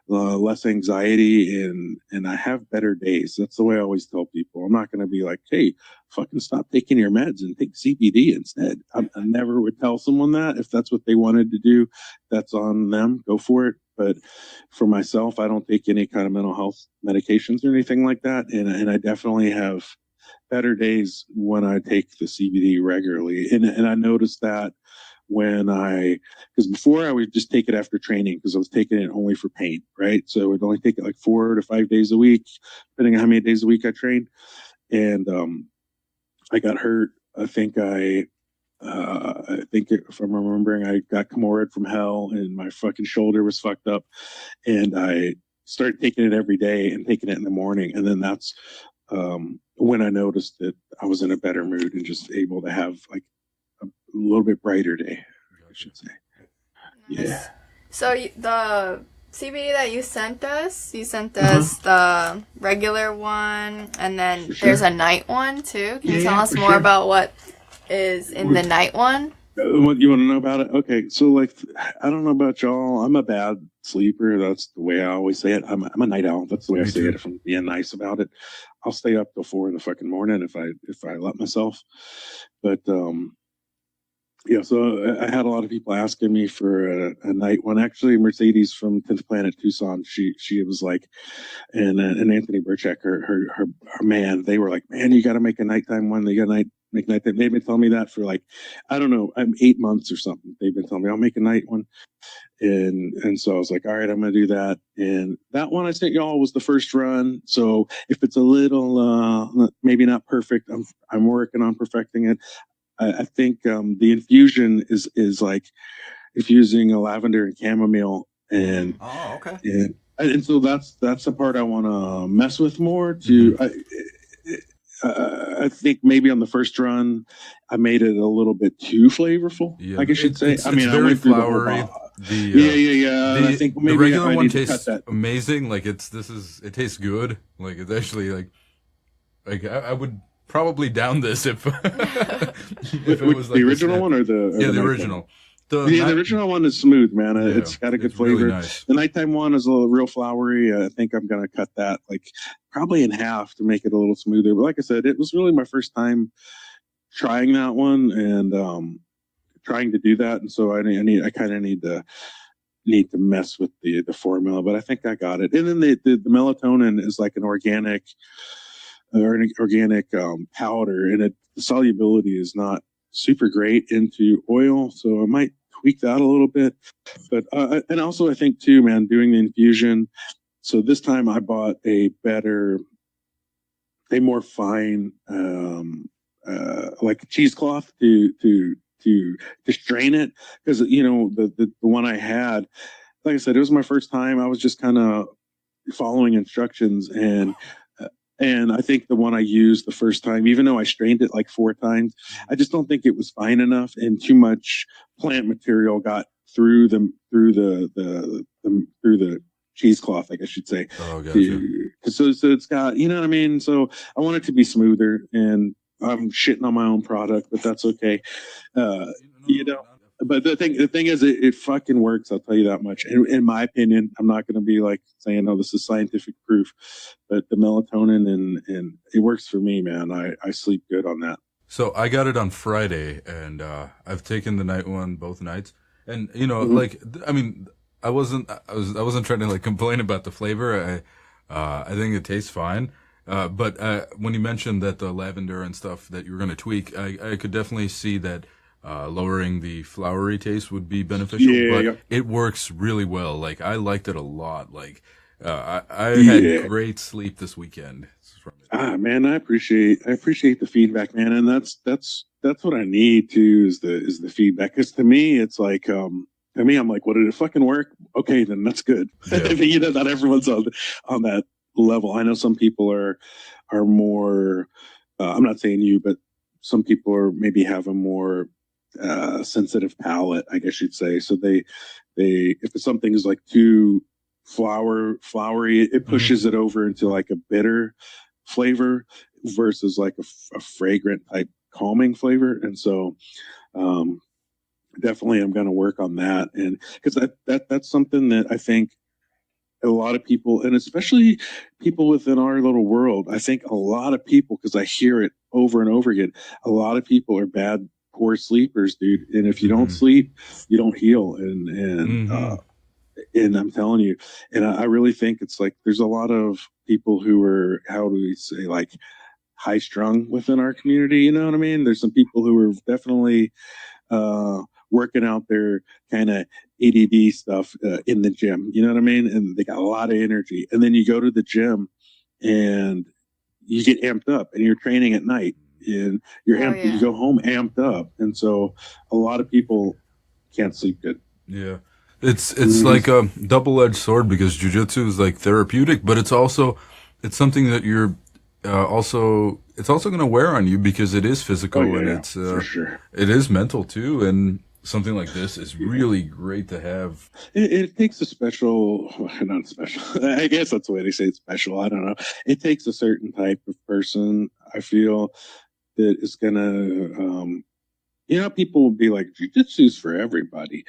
less anxiety, and I have better days. That's the way I always tell people. I'm not going to be like, hey, fucking stop taking your meds and take CBD instead. I never would tell someone that. If that's what they wanted to do, that's on them. Go for it. But for myself, I don't take any kind of mental health medications or anything like that. And I definitely have better days when I take the CBD regularly. And I noticed that because before I would just take it after training because I was taking it only for pain, right? So I would only take it like 4 to 5 days a week, depending on how many days a week I trained. And I got hurt. I think if I'm remembering, I got Comorid from hell and my fucking shoulder was fucked up. And I started taking it every day and taking it in the morning. And then that's when I noticed that I was in a better mood and just able to have like a little bit brighter day, I should say. Yeah. So the CBD that you sent us the regular one, and then there's a night one too. Can you tell us more about what is in the night one? What you want to know about it? Okay, so like, I don't know about y'all. I'm a bad sleeper. That's the way I always say it. I'm a night owl. That's the way I say it. If I'm being nice about it, I'll stay up till 4 in the fucking morning if I let myself. But yeah, so I had a lot of people asking me for a night one. Actually, Mercedes from 10th Planet Tucson, she was like, and Anthony Burchak, her man, they were like, man, you got to make a nighttime one. They got make nighttime. They've been telling me that for like, I don't know, I'm 8 months or something. They've been telling me I'll make a night one, and so I was like, all right, I'm gonna do that. And that one I sent y'all was the first run. So if it's a little maybe not perfect, I'm working on perfecting it. I think the infusion is like infusing a lavender and chamomile, and and so that's the part I want to mess with more. I think maybe on the first run I made it a little bit too flavorful. Yeah. I guess you'd say. It's very flowery. I think maybe the regular I one need to tastes cut that. amazing. Like it tastes good. Like it's actually like I would probably down this if it was like the original one or the original. The original one is smooth, man. Yeah, it's got a good flavor. Really nice. The nighttime one is a little real flowery. I think I'm gonna cut that like probably in half to make it a little smoother. But like I said, it was really my first time trying that one and trying to do that, and so I kind of need to mess with the formula. But I think I got it. And then the melatonin is like an organic powder, and the solubility is not super great into oil, so I might tweak that a little bit. But and also I think too, man, doing the infusion. So this time I bought a more fine like cheesecloth to strain it, because the one I had, like I said, it was my first time. I was just kind of following instructions, and I think the one I used the first time, even though I strained it like 4 times, I just don't think it was fine enough, and too much plant material got through the cheesecloth, I guess you'd say. Oh, gotcha. So it's got, you know what I mean? So I want it to be smoother, and I'm shitting on my own product, but that's okay. You know, but the thing is, it fucking works. I'll tell you that much. In my opinion, I'm not going to be like saying, "Oh, this is scientific proof," but the melatonin and it works for me, man. I sleep good on that. So I got it on Friday, and I've taken the night one both nights, and you know, like, I mean, I wasn't trying to like complain about the flavor. I think it tastes fine. But when you mentioned that the lavender and stuff that you were going to tweak, I could definitely see that lowering the flowery taste would be beneficial. But it works really well. Like, I liked it a lot. Like, I had great sleep this weekend. Man, I appreciate the feedback, man, and that's what I need too, is the feedback. Because to me, it's like, to me, I'm like, well, did it fucking work? Okay, then that's good. Yeah. You know, not everyone's on that level. I know some people are more. I'm not saying you, but some people are maybe have a more sensitive palate, I guess you'd say. So they if something is like too flowery, it pushes it over into like a bitter flavor versus like a fragrant type calming flavor. And so definitely I'm going to work on that, and because that's something that I think a lot of people, and especially people within our little world, I think a lot of people, because I hear it over and over again, a lot of people are poor sleepers, dude. And if you don't sleep, you don't heal. And I'm telling you, and I really think it's like there's a lot of people who are, how do we say, like high strung within our community. You know what I mean? There's some people who are definitely working out their kind of ADD stuff in the gym. You know what I mean? And they got a lot of energy. And then you go to the gym and you get amped up, and you're training at night, and you're amped. You go home amped up, and so a lot of people can't sleep good. Yeah. It's like a double-edged sword, because jiu-jitsu is like therapeutic, but it's something that you're it's also going to wear on you, because it is physical, and it's for sure. It is mental too, and something like this is really great to have. It takes a special, not special, I guess that's the way they say it's special. I don't know. It takes a certain type of person, I feel, that is going to, you know, people will be like, jiu-jitsu's for everybody.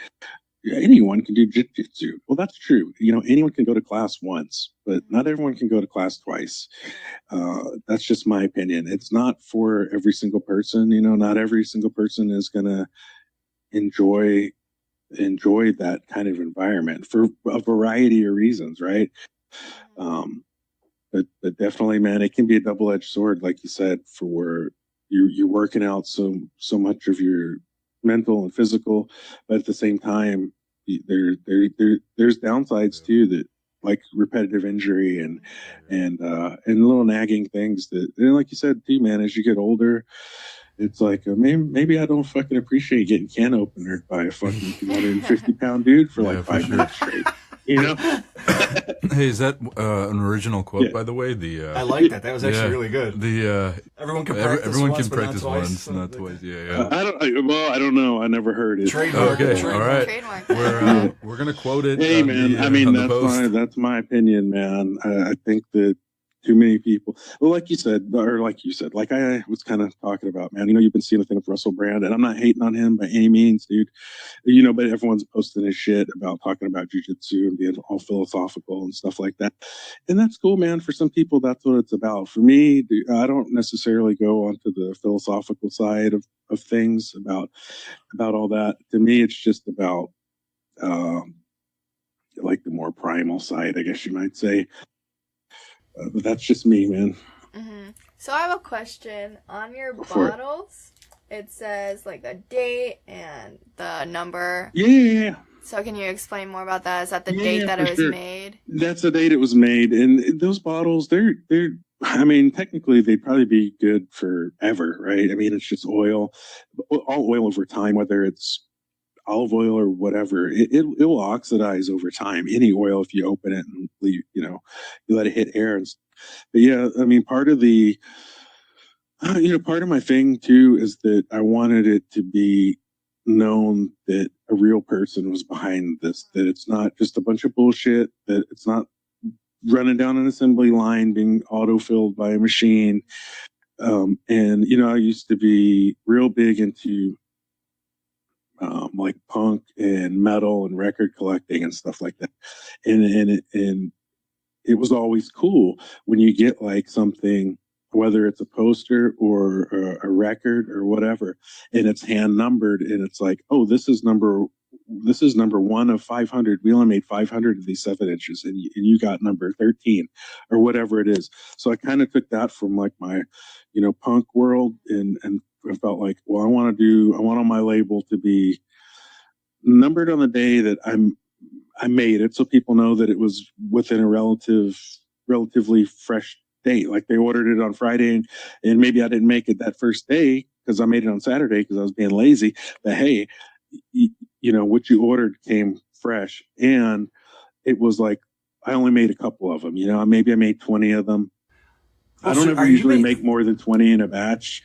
Anyone can do jiu-jitsu. Well, that's true. You know, anyone can go to class once, but not everyone can go to class twice. That's just my opinion. It's not for every single person. You know, not every single person is going to enjoy that kind of environment for a variety of reasons, right? But definitely, man, it can be a double-edged sword, like you said, for where you're working out so much of your mental and physical, but at the same time, there's downsides too, that like repetitive injury and little nagging things that, and like you said too, man, as you get older, it's like maybe I don't fucking appreciate getting can openered by a fucking 250-pound dude for like 5 minutes straight. You know? Hey, is that an original quote, by the way? I like that. That was actually really good. Everyone can practice once, not twice. Yeah. I don't know. I never heard it. Trademark. Okay, all right. Trademark. We're gonna quote it. Hey, man. I mean, that's my opinion, man. I think that too many people. Well, like you said, like I was kind of talking about, man. You know, you've been seeing the thing with Russell Brand, and I'm not hating on him by any means, dude. You know, but everyone's posting his shit about talking about jiu-jitsu and being all philosophical and stuff like that. And that's cool, man. For some people, that's what it's about. For me, dude, I don't necessarily go onto the philosophical side of things about all that. To me, it's just about like the more primal side, I guess you might say. But that's just me, man. So I have a question. On your bottles, it says like the date and the number. Yeah. So can you explain more about that? Is that the date that it was made? That's the date it was made. And those bottles, they're I mean, technically they'd probably be good forever, right? I mean, it's just oil, all oil over time, whether it's olive oil or whatever, it will oxidize over time. Any oil, if you open it and leave, you let it hit air. But yeah, I mean, part of the, part of my thing too is that I wanted it to be known that a real person was behind this, that it's not just a bunch of bullshit, that it's not running down an assembly line being auto-filled by a machine. And, you know, I used to be real big into like punk and metal and record collecting and stuff like that. And it was always cool when you get like something, whether it's a poster or a record or whatever, and it's hand numbered, and it's like, oh, this is number 1 of 500. We only made 500 of these 7 inches, and you got number 13 or whatever it is. So I kind of took that from like my, you know, punk world, and I felt like, well, I want on my label to be numbered on the day that I made it, so people know that it was within a relatively fresh date. Like they ordered it on Friday, and maybe I didn't make it that first day because I made it on Saturday because I was being lazy. But hey, you know, what you ordered came fresh, and it was like I only made a couple of them. You know, maybe I made 20 of them. I don't ever usually make more than 20 in a batch.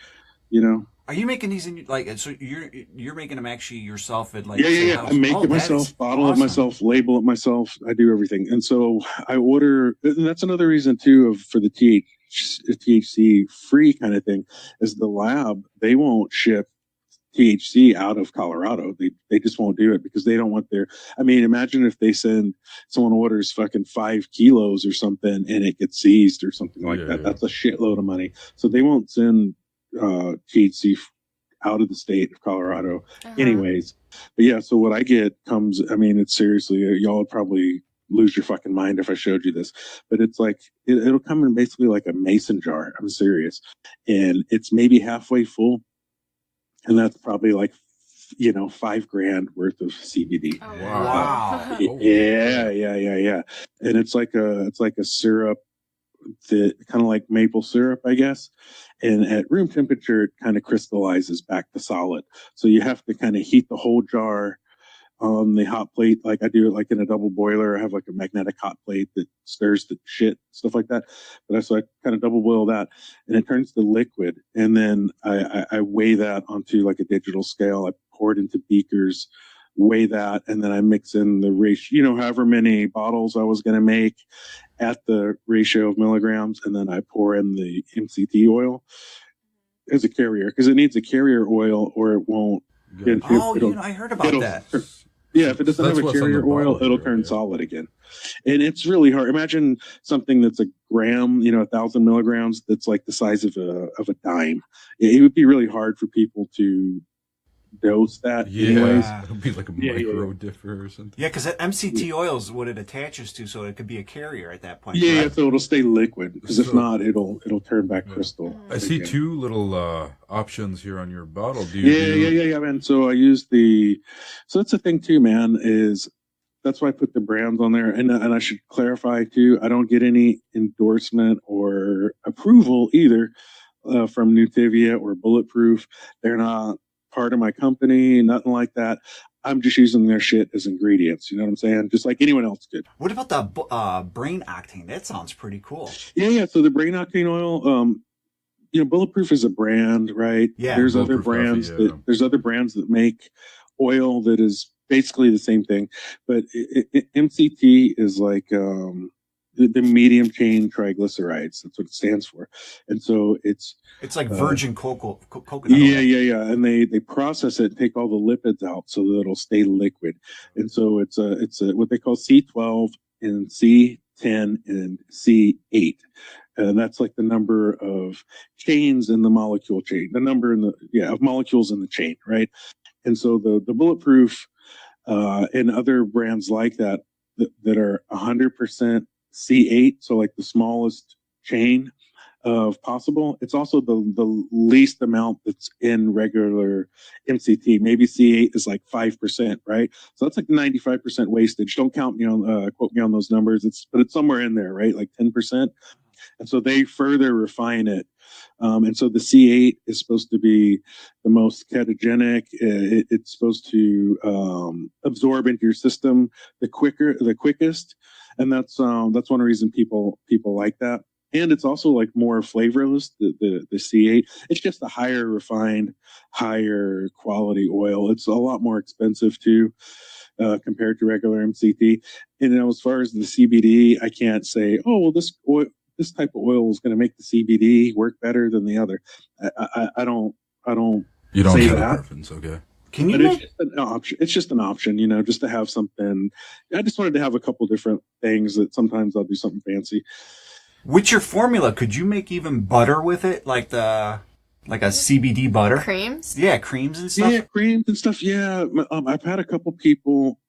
You know. Are you making these in like, so you're making them actually yourself at like yeah. I make it myself, bottle it myself, label it myself. I do everything, and so I order. And that's another reason too for the THC free kind of thing is the lab. They won't ship THC out of Colorado. They just won't do it because they don't want their. I mean, imagine if they send someone orders fucking 5 kilos or something and it gets seized or something like that. Yeah. That's a shitload of money. So they won't send THC out of the state of Colorado anyways. But yeah, so what I get comes, I mean, it's seriously, y'all would probably lose your fucking mind if I showed you this, but it's like, it'll come in basically like a mason jar. I'm serious. And it's maybe halfway full. And that's probably like, you know, $5,000 worth of CBD. Oh, wow. Yeah. And it's like a syrup that kind of like maple syrup, I guess. And at room temperature, it kind of crystallizes back to solid. So you have to kind of heat the whole jar on the hot plate. Like I do it like in a double boiler. I have like a magnetic hot plate that stirs the shit, stuff like that. But so I kind of double boil that and it turns to liquid. And then I weigh that onto like a digital scale. I pour it into beakers, weigh that, and then I mix in the ratio, you know, however many bottles I was going to make at the ratio of milligrams, and then I pour in the MCT oil as a carrier because it needs a carrier oil or it won't. I heard about that. Yeah, if it doesn't have a carrier oil, it'll turn solid again. And it's really hard. Imagine something that's a gram, you know, 1,000 milligrams, that's like the size of a dime. It would be really hard for people to dose that anyways. It'll be like a micro differ or something. Yeah, because that MCT oil is what it attaches to, so it could be a carrier at that point. Yeah, so it'll stay liquid, because if not, it'll turn back crystal. I see 2 little options here on your bottle. Yeah, man. So I use so that's the thing too, man, is that's why I put the brands on there. And I should clarify too, I don't get any endorsement or approval either from Nutivia or Bulletproof. They're not part of my company, nothing like that. I'm just using their shit as ingredients. You know what I'm saying? Just like anyone else could. What about the brain octane? That sounds pretty cool. Yeah. So the brain octane oil, you know, Bulletproof is a brand, right? Yeah. There's other brands there's other brands that make oil that is basically the same thing, but MCT is like the medium chain triglycerides. That's what it stands for. And so it's like virgin coconut oil. Yeah. And they process it and take all the lipids out so that it'll stay liquid. And so it's what they call C12 and C10 and C8. And that's like the number of chains in the molecule chain, the number of molecules in the chain, right? And so the Bulletproof and other brands like that are 100% C8, so like the smallest chain of possible. It's also the least amount that's in regular MCT. Maybe C8 is like 5%, right? So that's like 95% wastage. Don't quote me on those numbers. But it's somewhere in there, right? Like 10%. And so they further refine it. And so the C8 is supposed to be the most ketogenic. It's supposed to absorb into your system the quickest. And that's one reason people like that. and it's also like more flavorless. The C8, it's just a higher refined, higher quality oil. It's a lot more expensive too, compared to regular MCT. And as far as the CBD, I can't say, oh well, this type of oil is going to make the CBD work better than the other. I don't. You don't say have that. a preference, okay? Can you? But it's just an option. It's just an option, just to have something. I just wanted to have a couple different things that sometimes I'll do something fancy. With your formula, could you make even butter with it, like a CBD butter? Creams? Yeah, creams and stuff. Yeah, creams and stuff. Yeah, I've had a couple people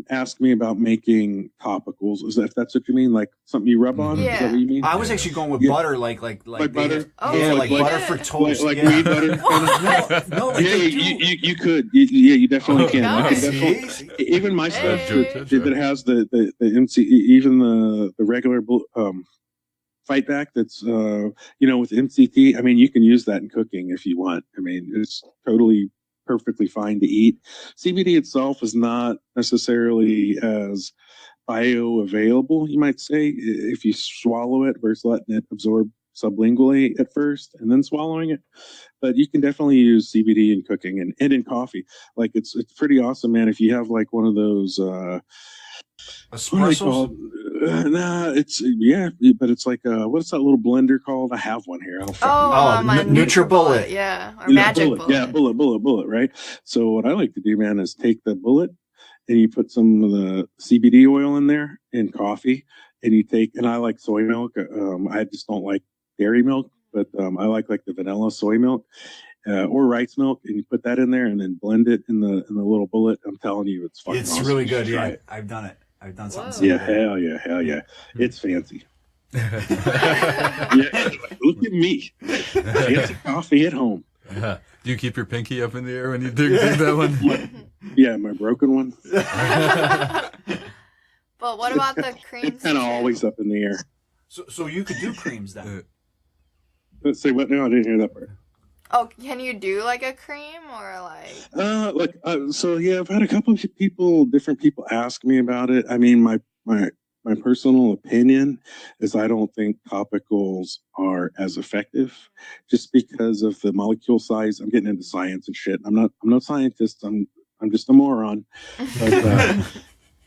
ask me about making topicals. If that's what you mean, like something you rub on? Yeah. Is that what you mean? I was actually going with butter, like butter. Yeah, like butter for toast. Like yeah. weed butter. No, like Yeah, they you could. You definitely can. Nice. You can definitely, even my stuff Hey. that has the MC, even the regular FightBack that's with MCT. I mean, you can use that in cooking if you want. I mean, it's totally perfectly fine to eat. CBD itself is not necessarily as bioavailable, you might say, if you swallow it versus letting it absorb sublingually at first and then swallowing it. But you can definitely use CBD in cooking and in coffee. Like it's pretty awesome, man. If you have like one of those espressos. Nah, but it's like what's that little blender called? I have one here. My NutriBullet. Yeah, or Magic Bullet. Yeah, bullet, right? So what I like to do, man, is take the bullet and you put some of the CBD oil in there in coffee, and I like soy milk. I just don't like dairy milk, but I like the vanilla soy milk. Or rice milk, and you put that in there, and then blend it in the little bullet. I'm telling you, it's fucking. It's awesome. really good. Yeah, It. I've done it. I've done something. Whoa. Similar. Hell yeah, it's fancy. Yeah, look at me, fancy coffee at home. Do you keep your pinky up in the air when you dig that one? Yeah, my broken one. But what about the creams? It's kind of always up in the air. So you could do creams then. Let's say what? No, I didn't hear that part. Oh, can you do like a cream or like? So yeah, I've had a couple of different people ask me about it. I mean, my personal opinion is I don't think topicals are as effective, just because of the molecule size. I'm getting into science and shit. I'm no scientist. I'm just a moron. But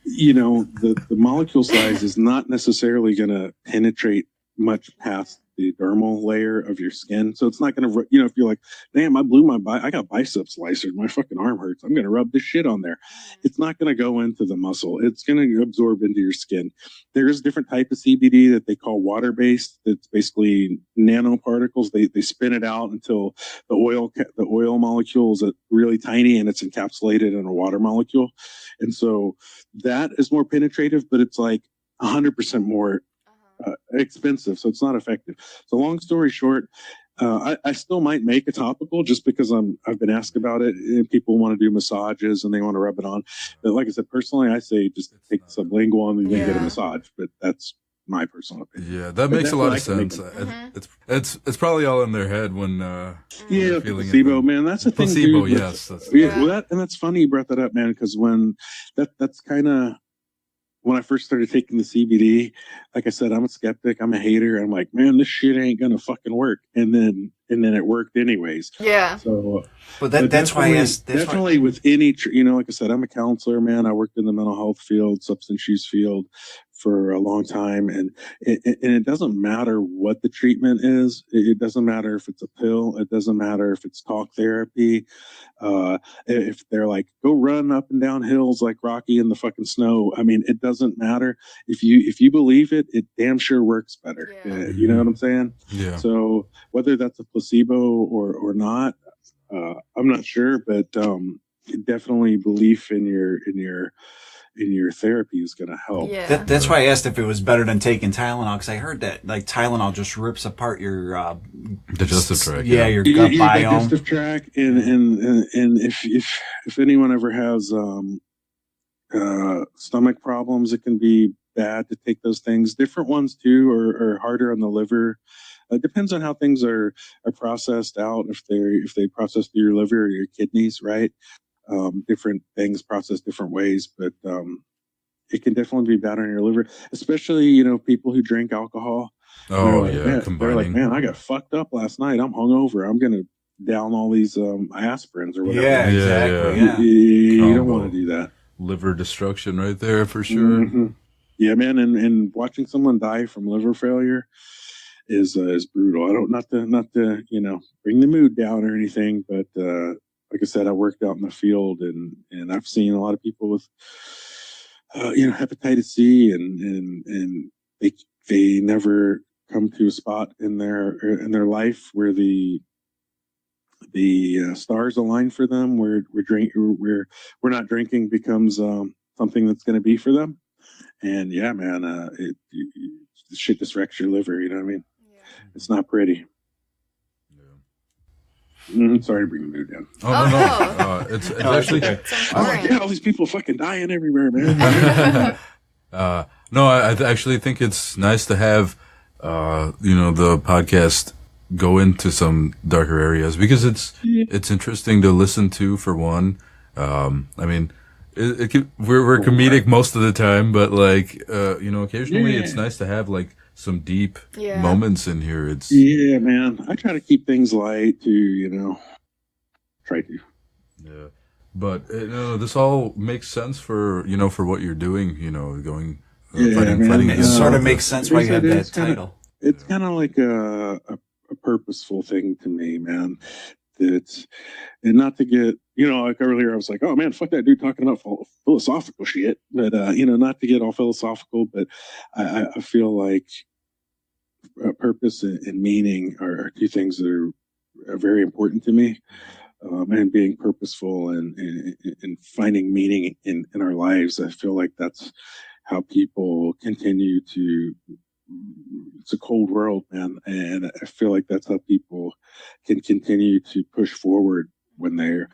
the molecule size is not necessarily going to penetrate much past the dermal layer of your skin. So it's not going to, if you're like, damn, I got biceps slicers, my fucking arm hurts, I'm going to rub this shit on there. It's not going to go into the muscle. It's going to absorb into your skin. There's a different type of CBD that they call water-based. That's basically nanoparticles. They spin it out until the oil molecule is really tiny and it's encapsulated in a water molecule. And so that is more penetrative, but it's like 100% more expensive, so it's not effective. So long story short, I still might make a topical just because I've been asked about it, and people want to do massages and they want to rub it on. But like I said, personally, I say just take the sublingual and then get a massage. But that's my personal opinion. Yeah, that makes a lot of sense. It's probably all in their head when feeling placebo, man. That's the thing. Placebo, dude. yes. That's funny you brought that up, man, because when that's kind of. When I first started taking the CBD, like I said, I'm a skeptic. I'm a hater. I'm like, man, this shit ain't gonna fucking work. And then it worked anyways. Yeah. So, but that's why I asked. Definitely with any, like I said, I'm a counselor, man. I worked in the mental health field, substance use field for a long time, and it doesn't matter what the treatment is. It doesn't matter if it's a pill. It doesn't matter if it's talk therapy. If they're like, go run up and down hills like Rocky in the fucking snow. I mean, it doesn't matter. If you believe it, it damn sure works better. Yeah. You know what I'm saying? Yeah. So whether that's a placebo or not, I'm not sure, but definitely belief in your therapy is going to help. Yeah. That's why I asked if it was better than taking Tylenol, because I heard that like Tylenol just rips apart your digestive tract. Yeah, your gut your biome. digestive tract, and if anyone ever has stomach problems, it can be bad to take those things. Different ones too are harder on the liver. It depends on how things are processed out. If they process through your liver or your kidneys, right? Different things processed different ways, but it can definitely be bad on your liver, especially people who drink alcohol. Oh like, yeah, man, combining. they're like, man, I got fucked up last night. I'm hungover. I'm gonna down all these aspirins or whatever. Yeah, exactly. Yeah. You don't want to do that. Liver destruction right there for sure. Mm-hmm. Yeah, man, and watching someone die from liver failure is brutal. I don't not to bring the mood down or anything, but like I said, I worked out in the field and I've seen a lot of people with hepatitis C and they never come to a spot in their life where the stars align for them, where we're not drinking becomes something that's going to be for them. And yeah, man, the shit just wrecks your liver. You know what I mean? Yeah. It's not pretty. Yeah. Sorry to bring the mood down. Oh no, it's actually. I'm like, yeah, all these people fucking dying everywhere, man. No, I actually think it's nice to have, the podcast go into some darker areas because it's interesting to listen to for one. I mean. We're comedic most of the time, but like occasionally it's nice to have like some deep moments in here. It's man. I try to keep things light too. Try to. Yeah, but this all makes sense for what you're doing. Going fighting. It sort of makes sense why you have that title. It's kind of like a purposeful thing to me, man. And not to get, like earlier I was like, oh man, fuck that dude talking about philosophical shit. But, not to get all philosophical, but I feel like purpose and meaning are two things that are very important to me. And being purposeful and finding meaning in our lives. I feel like that's how people continue to. It's a cold world, man, and I feel like that's how people can continue to push forward when they're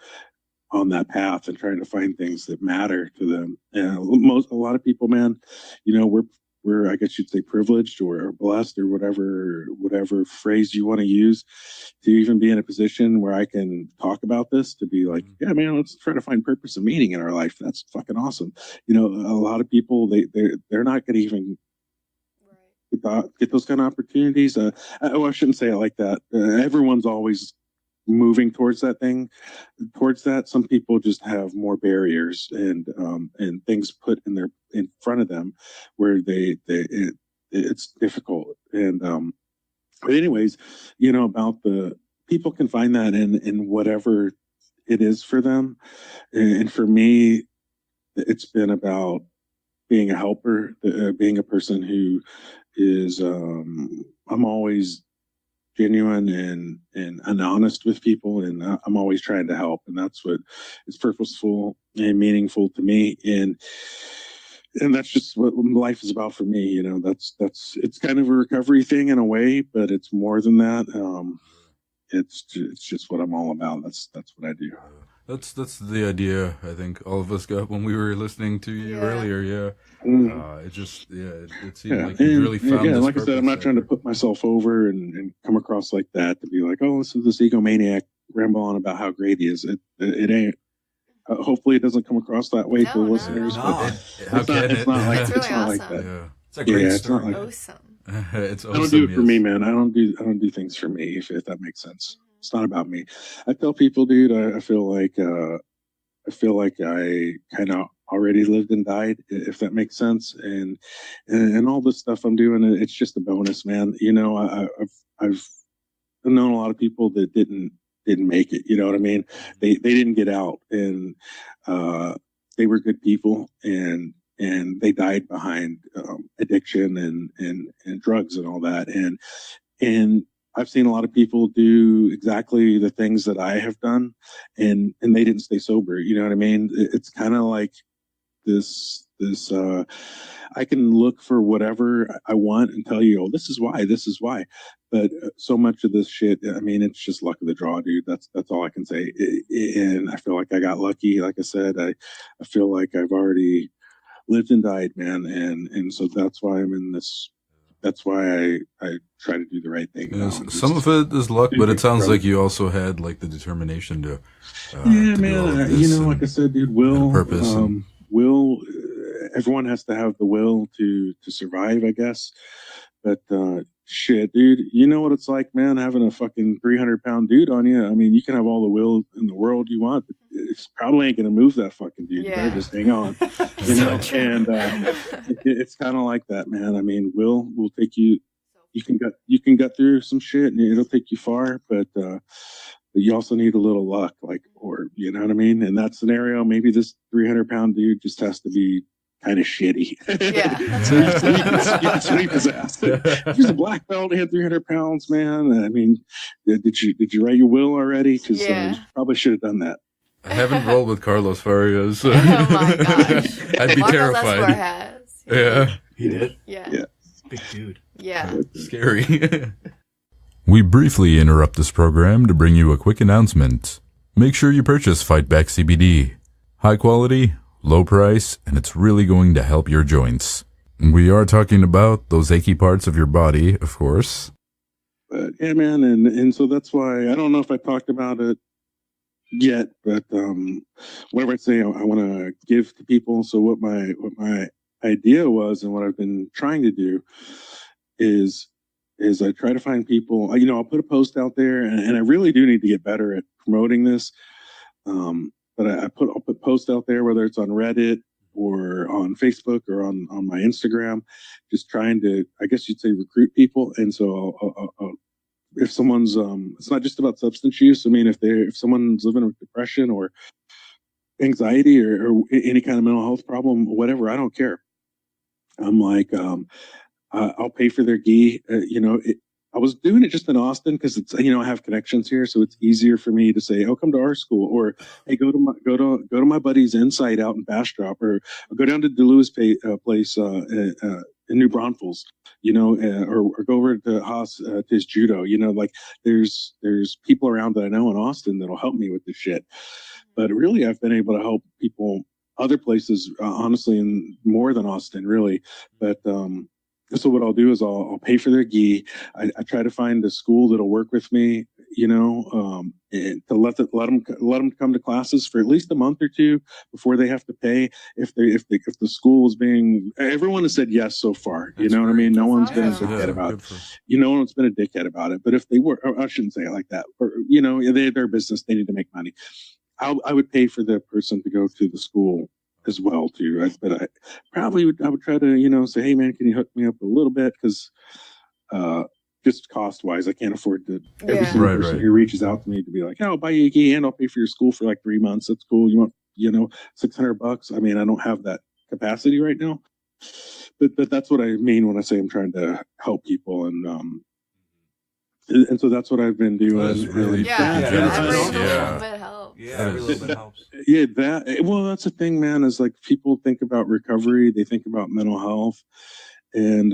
on that path and trying to find things that matter to them. And a lot of people, man, we're I guess you'd say privileged or blessed or whatever phrase you want to use to even be in a position where I can talk about this, to be like, yeah, man, let's try to find purpose and meaning in our life. That's fucking awesome. A lot of people they're not going to even get those kind of opportunities. I shouldn't say it like that. Everyone's always moving towards that. Some people just have more barriers and things put in front of them where it's difficult. And but anyways, about the people can find that in whatever it is for them. And for me, it's been about being a helper, being a person who is I'm always genuine and honest with people, and I'm always trying to help, and that's what is purposeful and meaningful to me, and that's just what life is about for me. That's it's kind of a recovery thing in a way, but it's more than that. It's just what I'm all about. That's what I do. That's the idea I think all of us got when we were listening to you earlier. Yeah. It seemed like you really found this like I said, I'm not trying to put myself over and come across like that, to be like, oh, this is this egomaniac ramble on about how great he is. It ain't. Hopefully it doesn't come across that way to the listeners. No. But it's not like that. Yeah. It's a great story. It's awesome. It's awesome. I don't do it for me, man. I don't do things for me, if that makes sense. It's not about me. I tell people, dude, I feel like I kind of already lived and died, if that makes sense. And all this stuff I'm doing, it's just a bonus, man. I've known a lot of people that didn't make it. You know what I mean? They didn't get out, and they were good people, and they died behind addiction and drugs and all that. And I've seen a lot of people do exactly the things that I have done, and they didn't stay sober. You know what I mean? It's kind of like this. I can look for whatever I want and tell you, oh, this is why. But so much of this shit, I mean, it's just luck of the draw, dude. That's all I can say. And I feel like I got lucky. Like I said, I feel like I've already lived and died, man. And so that's why I'm in this. That's why I try to do the right thing. Some of it is luck, but it sounds like you also had like the determination to. Yeah, man. Like I said, dude, purpose. Everyone has to have the will to survive, I guess. But shit, dude, you know what it's like, man, having a fucking 300-pound dude on you. I mean, you can have all the will in the world you want, but it's probably ain't gonna move that fucking dude. You better just hang on, you know. And it's kind of like that, man. I mean, will take you. You can get through some shit, and it'll take you far, but you also need a little luck, like, or you know what I mean. In that scenario, maybe this 300-pound dude just has to be kind of shitty. Yeah. so you can sweep his ass. If he's a black belt and had 300 pounds, man. I mean, did you write your will already? Because you probably should have done that. I haven't rolled with Carlos Farias. Oh my gosh. I'd be terrified. Yeah. He did? Yeah. Big dude. Yeah. Scary. We briefly interrupt this program to bring you a quick announcement. Make sure you purchase FightBack CBD. High quality, low price, and it's really going to help your joints. We are talking about those achy parts of your body, of course. But yeah, man, and so that's why I don't know if I talked about it yet, but whatever I say, I want to give to people. So what my idea was, and what I've been trying to do, is I try to find people. I'll put a post out there, and I really do need to get better at promoting this. But I'll put posts out there, whether it's on Reddit or on Facebook or on my Instagram, just trying to, I guess you'd say, recruit people. And so if someone's, it's not just about substance use. I mean, if someone's living with depression or anxiety or any kind of mental health problem, whatever, I don't care. I'm like, I'll pay for their gi. I was doing it just in Austin because it's, I have connections here, so it's easier for me to say, "Oh, come to our school," or "Hey, go to my buddy's Insight out in Bastrop," or go down to DeLuis place in New Braunfels, or go over to Haas to his judo. Like there's people around that I know in Austin that'll help me with this shit. But really, I've been able to help people other places, honestly, and more than Austin, really. But so what I'll do is I'll pay for their gi. I try to find a school that'll work with me, and to let them come to classes for at least a month or two before they have to pay. If the school is everyone has said yes so far. You know what I mean? No one's been a dickhead about it. No one's been a dickhead about it. But if they were, I shouldn't say it like that. Or, they're their business. They need to make money. I would pay for the person to go to the school as well too. But I probably would try to, say, "Hey man, can you hook me up a little bit?" Because just cost wise, I can't afford to every single person who reaches out to me to be like, "Oh, I'll buy you a gi and I'll pay for your school for like 3 months. That's cool. You want, $600? I mean, I don't have that capacity right now. But that's what I mean when I say I'm trying to help people, and so that's what I've been doing. That's really that helps. Yeah, every little bit helps. Yeah, that's the thing, man, is like people think about recovery, they think about mental health, and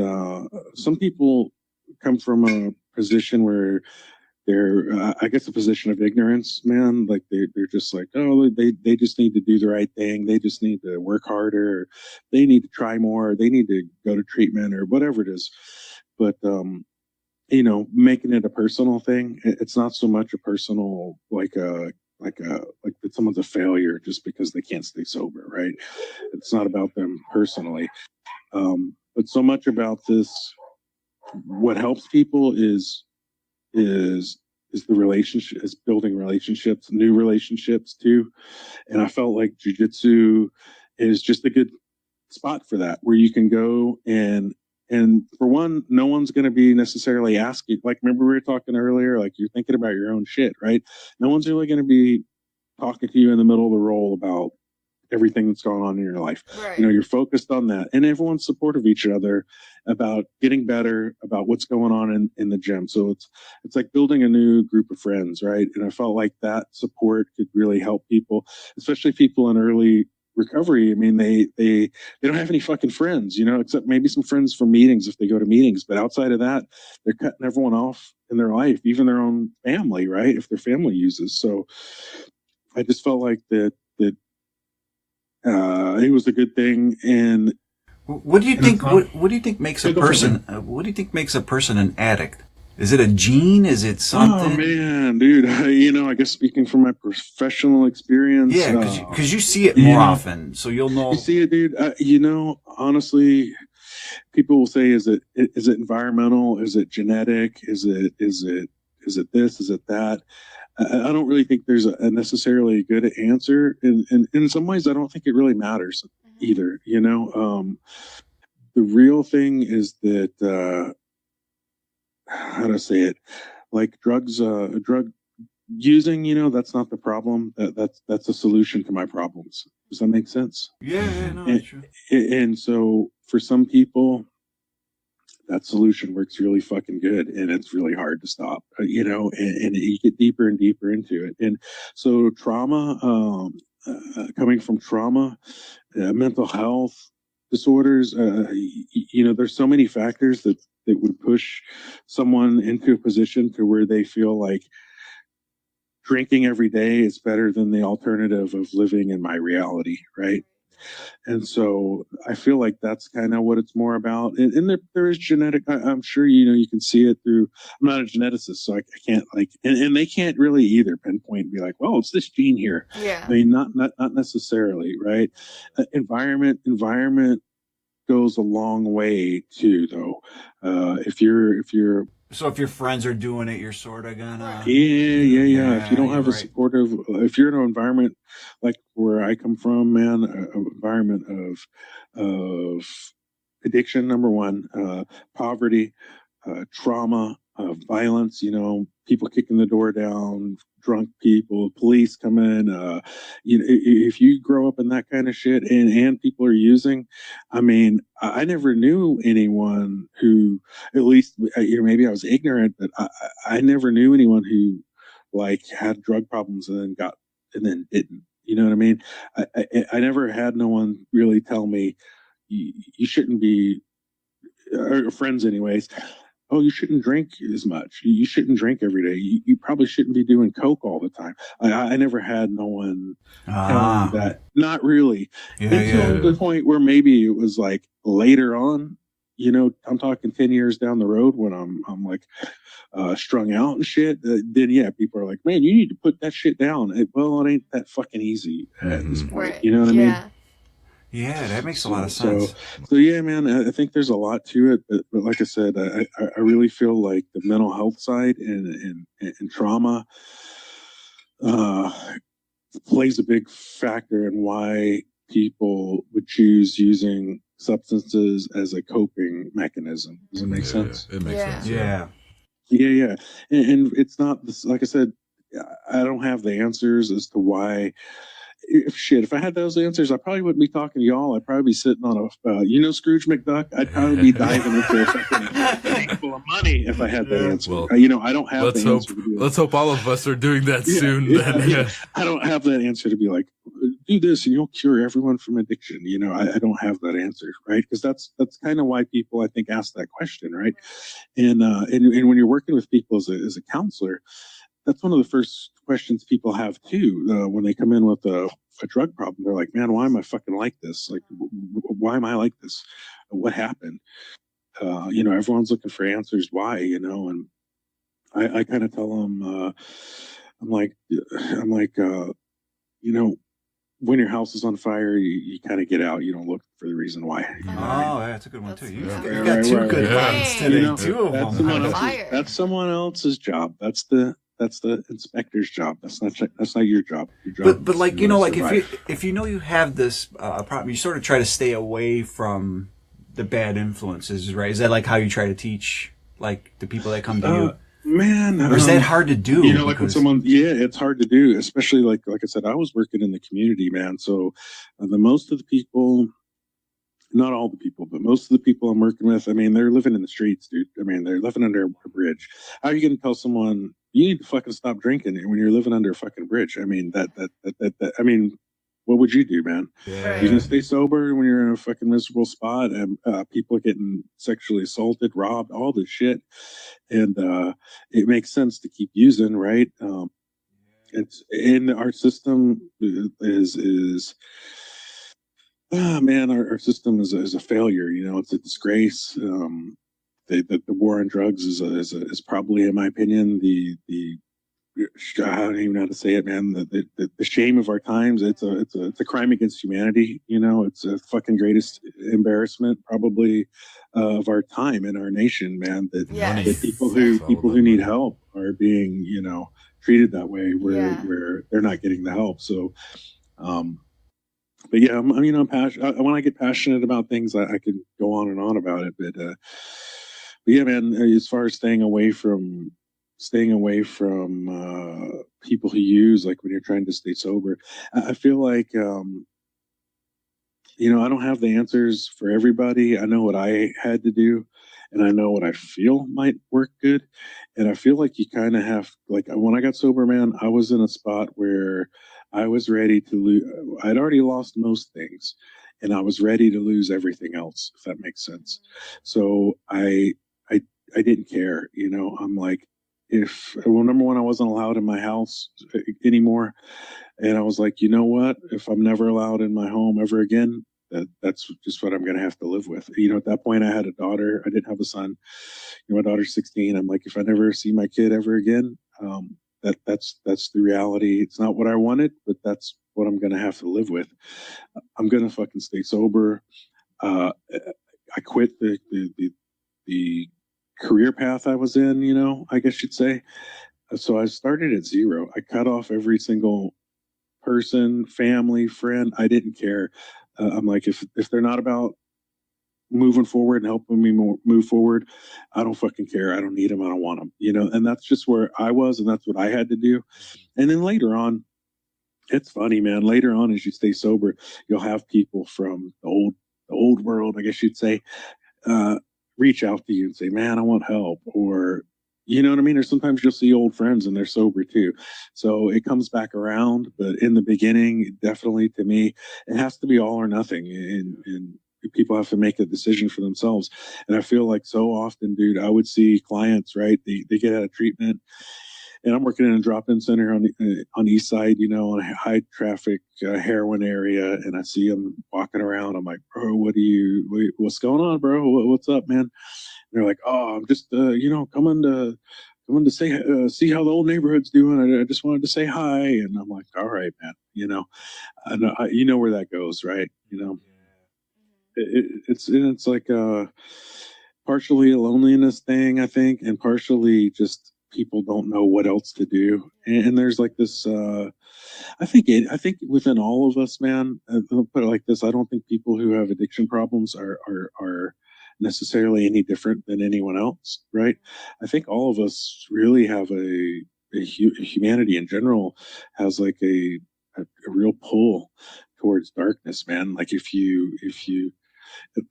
some people come from a position where they're, I guess, a position of ignorance, man. Like they're just like, oh, they just need to do the right thing. They just need to work harder. Or they need to try more. They need to go to treatment or whatever it is. But making it a personal thing. It's not so much a personal like that someone's a failure just because they can't stay sober, right? It's not about them personally, but so much about this. What helps people is the relationship, is building relationships, new relationships too. And I felt like jiu-jitsu is just a good spot for that, where you can go and for one, no one's going to be necessarily asking, like, remember we were talking earlier, like you're thinking about your own shit, right? No one's really going to be talking to you in the middle of the roll about everything that's going on in your life. Right. You're focused on that, and everyone's supportive of each other about getting better, about what's going on in the gym. So it's like building a new group of friends, right? And I felt like that support could really help people, especially people in early recovery. I mean, they don't have any fucking friends, except maybe some friends from meetings if they go to meetings. But outside of that, they're cutting everyone off in their life, even their own family, right? If their family uses. So I just felt like that it was a good thing. And what do you think? What do you think makes a person? What do you think makes a person an addict? Is it a gene? Is it something? Oh man, dude! I guess speaking from my professional experience, because you see it more often, so you'll know. You see it, dude. Honestly, people will say, is it environmental? Is it genetic? Is it this? Is it that? I don't really think there's a necessarily good answer. And in some ways, I don't think it really matters either. You know, the real thing is that, how to say it, like drugs, drug using, you know, that's not the problem. That's a solution to my problems. Does that make sense? Yeah, no, that's true. And so for some people, that solution works really fucking good, and it's really hard to stop, you know, and you get deeper and deeper into it. And so trauma, coming from trauma, mental health disorders, you know, there's so many factors that would push someone into a position to where they feel like drinking every day is better than the alternative of living in my reality, right? And so I feel like that's kind of what it's more about. And there is genetic, I'm sure, you know, you can see it through, I'm not a geneticist, so I can't like, and they can't really either pinpoint and be like, well, it's this gene here. Yeah. I mean, not necessarily, right? Environment goes a long way too, though. If you're So if your friends are doing it, you're sort of gonna. Yeah. If you don't have a supportive, if you're in an environment like where I come from, man, an environment of addiction, number one, poverty, trauma, violence, you know, people kicking the door down, drunk people, police come in. You know, if you grow up in that kind of shit and people are using, I mean, I never knew anyone who, at least, you know, maybe I was ignorant, but I never knew anyone who like had drug problems and then didn't. You know what I mean? I never had no one really tell me you shouldn't be, or friends anyways, oh, you shouldn't drink as much. You shouldn't drink every day. You probably shouldn't be doing coke all the time. I never had no one tell me that. Not really. Until the point where maybe it was like later on, you know, I'm talking 10 years down the road when I'm like strung out and shit. Then yeah, people are like, man, you need to put that shit down. Well, it ain't that fucking easy at this point. Right. You know what I mean? Yeah, that makes a lot of sense. So yeah, man, I think there's a lot to it, but like I said, I really feel like the mental health side and trauma plays a big factor in why people would choose using substances as a coping mechanism. Does it make sense? It makes sense. Yeah. And it's not this, like I said, I don't have the answers as to why. If I had those answers, I probably wouldn't be talking to y'all. I'd probably be sitting on a, you know, Scrooge McDuck. I'd probably be diving into a fucking tank full of money if I had that answer. Well, you know, I don't have the answer. Let's hope all of us are doing that soon. Then. I don't have that answer to be like, do this and you'll cure everyone from addiction. You know, I don't have that answer, right? Because that's kind of why people, I think, ask that question, right? And when you're working with people as a counselor, that's one of the first questions people have too when they come in with a drug problem. They're like, man, why am I fucking like this? Like, why am I like this? What happened? You know, everyone's looking for answers why, you know, and I kind of tell them, I'm like, you know, when your house is on fire, you kind of get out. You don't look for the reason why. Oh, that's a good one too. You got two good ones today. You know, two of them. That's someone else's job. That's the inspector's job. That's not your job. Your job but like, you know, like if you know you have this problem, you sort of try to stay away from the bad influences, right? Is that like how you try to teach like the people that come to you? Man, or is that hard to do? You know, like when someone, it's hard to do, especially like I said, I was working in the community, man. So most of the people, not all the people, but most of the people I'm working with, I mean, they're living in the streets, dude. I mean, they're living under a bridge. How are you going to tell someone you need to fucking stop drinking when you're living under a fucking bridge? I mean, I mean, what would you do, man? Yeah. You're gonna stay sober when you're in a fucking miserable spot and people getting sexually assaulted, robbed, all this shit, and it makes sense to keep using, right? It's in our system is man, our system is a failure. You know, it's a disgrace. The war on drugs is probably, in my opinion, the I don't even know how to say it, man. The shame of our times. It's a crime against humanity. You know, it's a fucking greatest embarrassment probably of our time in our nation, man. That people who need help are being, you know, treated that way, where they're not getting the help. So, but yeah, I'm passionate. When I get passionate about things, I can go on and on about it. But yeah, man, as far as staying away from people who use, like when you're trying to stay sober, I feel like, you know, I don't have the answers for everybody. I know what I had to do, and I know what I feel might work good. And I feel like you kind of have, like, when I got sober, man, I was in a spot where I was ready to lose. I'd already lost most things, and I was ready to lose everything else, if that makes sense. So I didn't care, you know. I'm like, number one, I wasn't allowed in my house anymore. And I was like, you know what? If I'm never allowed in my home ever again, that's just what I'm going to have to live with. You know, at that point I had a daughter. I didn't have a son. You know, my daughter's 16. I'm like, if I never see my kid ever again, that's the reality. It's not what I wanted, but that's what I'm going to have to live with. I'm going to fucking stay sober. I quit the career path I was in, you know, I guess you'd say. So I started at zero. I cut off every single person, family, friend. I didn't care. I'm like, if they're not about moving forward and helping me move forward, I don't fucking care. I don't need them. I don't want them, you know. And that's just where I was, and that's what I had to do. And then later on, it's funny, man. Later on, as you stay sober, you'll have people from the old world, I guess you'd say, reach out to you and say, man, I want help. Or, you know what I mean? Or sometimes you'll see old friends and they're sober too. So it comes back around. But in the beginning, definitely, to me, it has to be all or nothing. And people have to make a decision for themselves. And I feel like so often, dude, I would see clients, right? They get out of treatment. And I'm working in a drop-in center on the east side, you know, on a high traffic heroin area, and I see them walking around. I'm like, bro, what's going on, bro? What's up, man? And they're like, oh, I'm just, you know, coming to say, see how the old neighborhood's doing. I just wanted to say hi. And I'm like, all right, man, you know, you know where that goes, right? You know, it's like partially a loneliness thing, I think, and partially just people don't know what else to do. And there's like this, I think within all of us, man, I'll put it like this. I don't think people who have addiction problems are necessarily any different than anyone else. Right. I think all of us really have humanity in general has like a real pull towards darkness, man. Like if you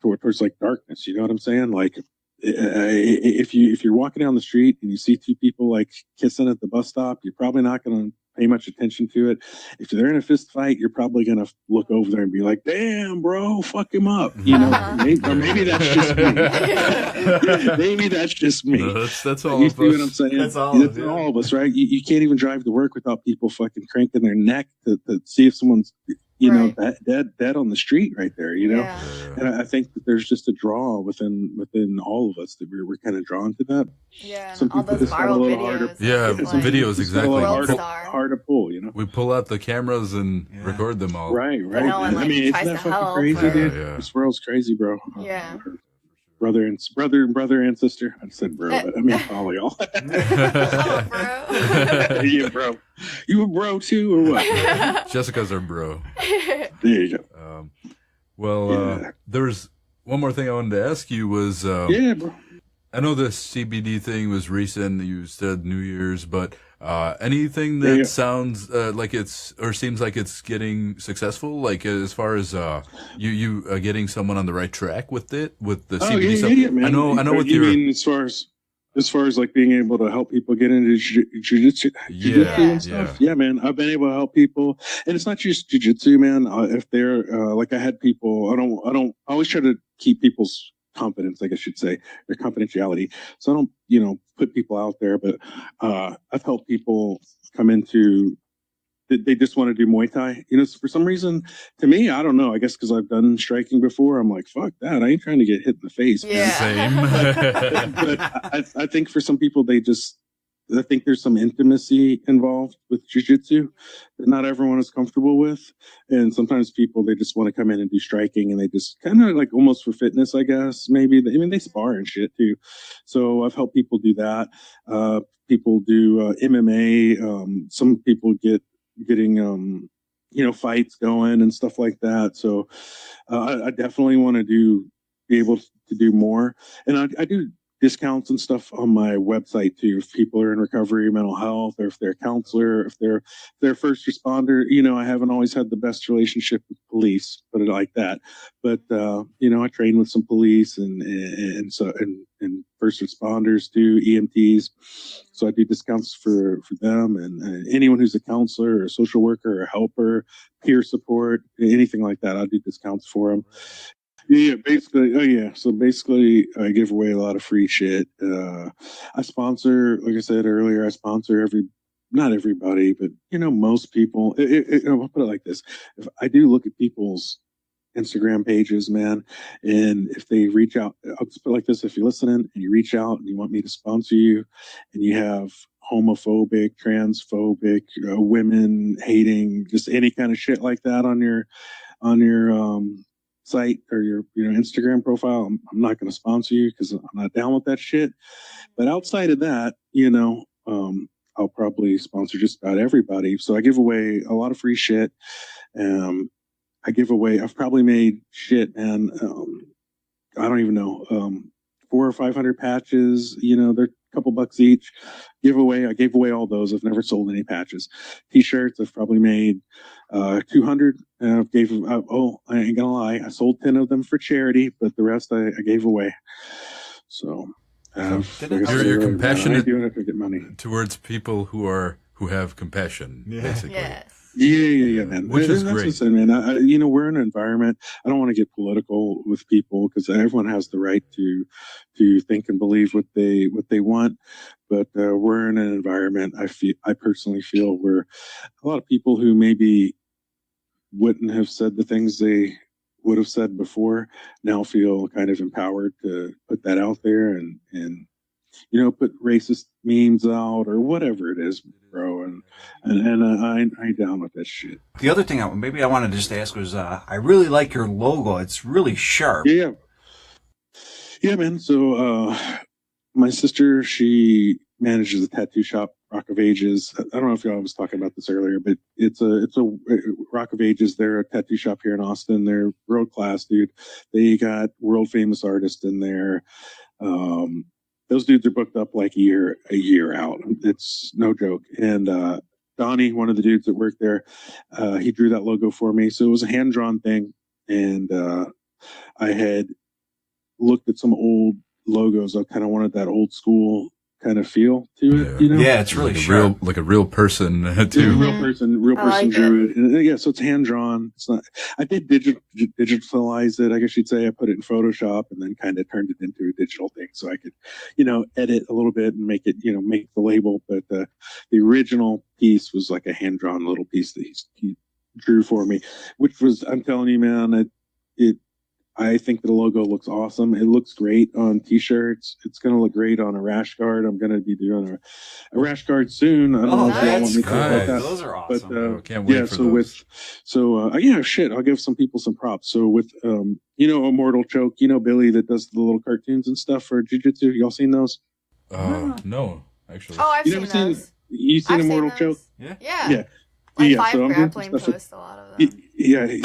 towards like darkness, you know what I'm saying? Like, if you're walking down the street and you see two people like kissing at the bus stop, you're probably not going to pay much attention to it. If they're in a fist fight, you're probably going to look over there and be like, damn, bro, fuck him up. You know, maybe that's just me. Maybe that's just me. No, that's all you of see us. What I'm saying? That's all of us, right? You can't even drive to work without people fucking cranking their neck to see if someone's, you know, dead on the street right there, you know? Yeah. And I think that there's just a draw within all of us that we're kind of drawn to that. Yeah, Some all people those just got a viral little videos. Videos, exactly. Hard to pull, you know? We pull out the cameras and record them all. Right. No one, I mean, isn't tries that to fucking help, crazy, dude? Yeah. This world's crazy, bro. Yeah. Brother and sister. I said bro, but I mean all y'all. Oh, bro. Yeah, bro. You a bro too, or what? Jessica's our bro. There you go. There was one more thing I wanted to ask you was, yeah, bro. I know the CBD thing was recent. You said New Year's, but anything that sounds like it's or seems like it's getting successful, like as far as you getting someone on the right track with the CBD stuff. Yeah, man. I know. What you mean as far as like being able to help people get into jiu-jitsu and stuff. Yeah, man. I've been able to help people, and it's not just jiu-jitsu, man. If they're like, I had people. I always try to keep people's confidence, I guess you'd say, their confidentiality. So I don't, you know, put people out there, but I've helped people come into. They just want to do Muay Thai. You know, for some reason, to me, I don't know. I guess because I've done striking before, I'm like, fuck that. I ain't trying to get hit in the face. Yeah. Same. But I think for some people, they I think there's some intimacy involved with jiu-jitsu that not everyone is comfortable with. And sometimes people, they just want to come in and do striking, and they just kind of like almost for fitness, I guess, maybe. I mean, they spar and shit too. So I've helped people do that. People do MMA. Some people getting fights going and stuff like that. So I definitely want to be able to do more. And I do discounts and stuff on my website too. If people are in recovery, mental health, or if they're a counselor, if they're first responder, I haven't always had the best relationship with police, put it like that. But I train with some police and first responders too, EMTs. So I do discounts for them and anyone who's a counselor or a social worker or a helper, peer support, anything like that. I do discounts for them. Yeah, basically. Oh, yeah. So basically, I give away a lot of free shit. I sponsor, like I said earlier, not everybody, but most people. I'll put it like this: if I do look at people's Instagram pages, man, and if they reach out, I'll just put it like this: if you're listening and you reach out and you want me to sponsor you, and you have homophobic, transphobic, women hating, just any kind of shit like that on your site or your Instagram profile, I'm not going to sponsor you because I'm not down with that shit. But outside of that, I'll probably sponsor just about everybody. So I give away a lot of free shit. I've probably made shit, man. I don't even know, 400 or 500 patches. They're a couple bucks each. I gave away all those. I've never sold any patches. T-shirts, I've probably made 200. I ain't gonna lie, I sold 10 of them for charity, but the rest I gave away. So you're compassionate doing it to get money towards people who have compassion, basically. Yes. Yeah, man. Which is great. That's man. We're in an environment. I don't want to get political with people because everyone has the right to think and believe what they want. But we're in an environment. I personally feel where a lot of people who maybe wouldn't have said the things they would have said before now feel kind of empowered to put that out there and put racist memes out or whatever it is, bro. And I down with that shit. The other thing I wanted to just ask was, I really like your logo. It's really sharp. Yeah, man. So my sister, she manages a tattoo shop, Rock of Ages. I don't know if y'all was talking about this earlier, but it's a Rock of Ages. They're a tattoo shop here in Austin. They're world class, dude. They got world famous artists in there. Those dudes are booked up like a year out. It's no joke. And Donnie, one of the dudes that worked there, he drew that logo for me. So it was a hand-drawn thing. And I had looked at some old logos. I kind of wanted that old school kind of feel to it, Yeah, it's really sharp. Like a real person too. Real person like drew it. And yeah, so it's hand drawn. It's not. I did digitalize it. I guess you'd say I put it in Photoshop and then kind of turned it into a digital thing, so I could, edit a little bit and make it, make the label. But the original piece was like a hand drawn little piece that he drew for me, which was, I'm telling you, man, I think the logo looks awesome. It looks great on T-shirts. It's going to look great on a rash guard. I'm going to be doing a rash guard soon. I don't know if y'all want me to talk about that. Those are awesome. But, can't wait for those. I'll give some people some props. So with, Immortal Choke, Billy that does the little cartoons and stuff for Jiu Jitsu. Y'all seen those? No, actually. Oh, I've seen those. You seen Immortal Choke? Yeah. Yeah. Five grappling posts, a lot of them. Yeah.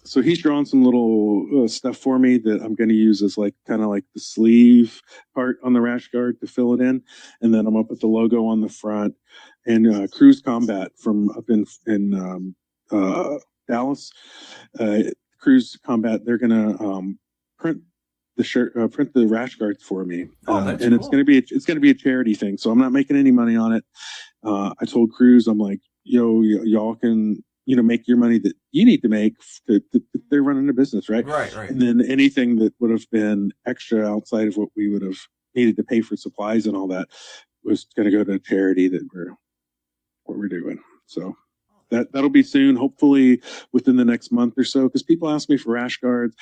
So he's drawn some little stuff for me that I'm going to use as kind of like the sleeve part on the rash guard to fill it in. And then I'm going to put the logo on the front. And Cruise Combat from up in Dallas, Cruise Combat, they're going to print the shirt, print the rash guards for me. That's and cool. it's going to be a charity thing. So I'm not making any money on it. I told Cruise, I'm like, y'all can, make your money that you need to make. They're running a business, right? Right. And then anything that would have been extra outside of what we would have needed to pay for supplies and all that was going to go to a charity that we're doing. So that'll be soon, hopefully within the next month or so, because people ask me for rash guards.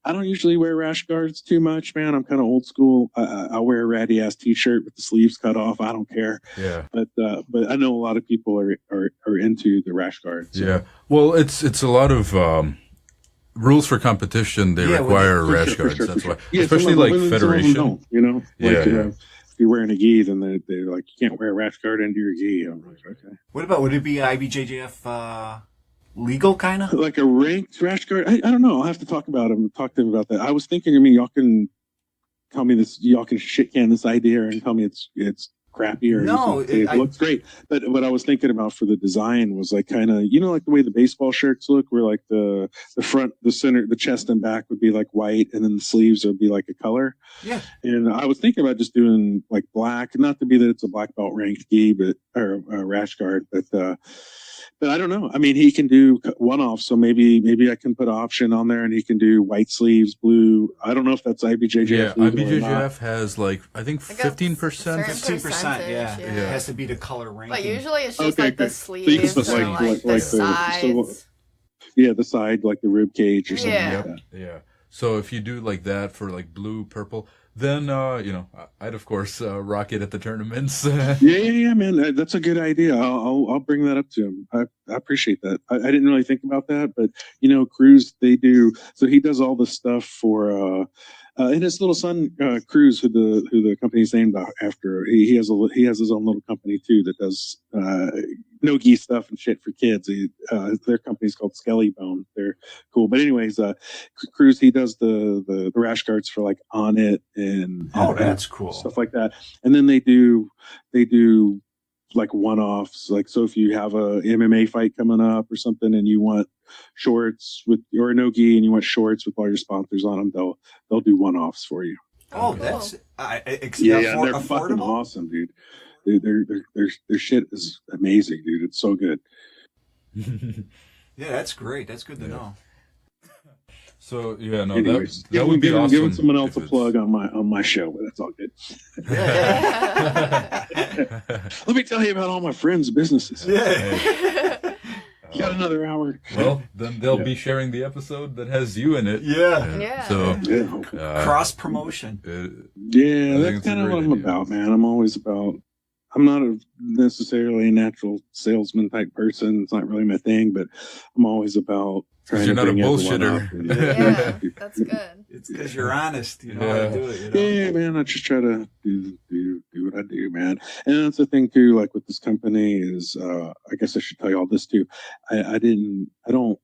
I don't usually wear rash guards too much, man. I'm kind of old school. I'll wear a ratty ass t-shirt with the sleeves cut off. I don't care. Yeah. But I know a lot of people are into the rash guard. So. Yeah. Well, it's a lot of rules for competition. They require rash guards. That's why, especially like Federation. Don't, if you're wearing a gi, then they're like, you can't wear a rash guard under your gi. I'm like, okay. Would it be IBJJF legal kind of? Like a ranked rash guard? I don't know. I'll have to talk to him about that. I was thinking, y'all can tell me this, y'all can shit can this idea and tell me it's crappy or it looks great. But what I was thinking about for the design was like kind of, like the way the baseball shirts look, where like the front, the center, the chest and back would be like white, and then the sleeves would be like a color. Yeah. And I was thinking about just doing like black, not to be that it's a black belt ranked gi, or a rash guard, but I don't know. I mean, he can do one-off, so maybe I can put an option on there, and he can do white sleeves, blue. I don't know if that's IBJJF. Yeah, IBJJF has like I think 15%. 15%. Yeah. It has to be the color ranking. But usually it's just like the sleeves, so like the sides. The side, like the rib cage or something like that. Yeah. So if you do like that for like blue, purple, then I'd of course rock it at the tournaments. yeah, man, that's a good idea. I'll bring that up to him. I appreciate that. I didn't really think about that, but Cruz, they do. So he does all the stuff for and his little son Cruz, who the company's named after. He has his own little company too that does no-gi stuff and shit for kids. Their company's called Skelly Bone. They're cool. But anyways, Cruz, he does the rash guards for like On It and that's cool, stuff like that. And then they do like one-offs. Like, so if you have a MMA fight coming up or something and you want shorts or a no-gi and you want shorts with all your sponsors on them, they'll do one-offs for you. Oh, that's they're affordable? Fucking awesome, dude. Their shit is amazing, dude. It's so good. Yeah, that's great. That's good to know. So anyways, that would be awesome. Giving someone else a plug on my show, but that's all good. Let me tell you about all my friends' businesses. Yeah. Got another hour. Well, then they'll be sharing the episode that has you in it. Yeah. So cross promotion. That's kind of what I'm about, man. I'm not necessarily a natural salesman type person. It's not really my thing, but I'm always about trying to bring everyone up. Yeah, that's good. It's because you're honest. You know how to do it. Yeah, man. I just try to do what I do, man. And that's the thing too. Like with this company is, I guess I should tell you all this too. I don't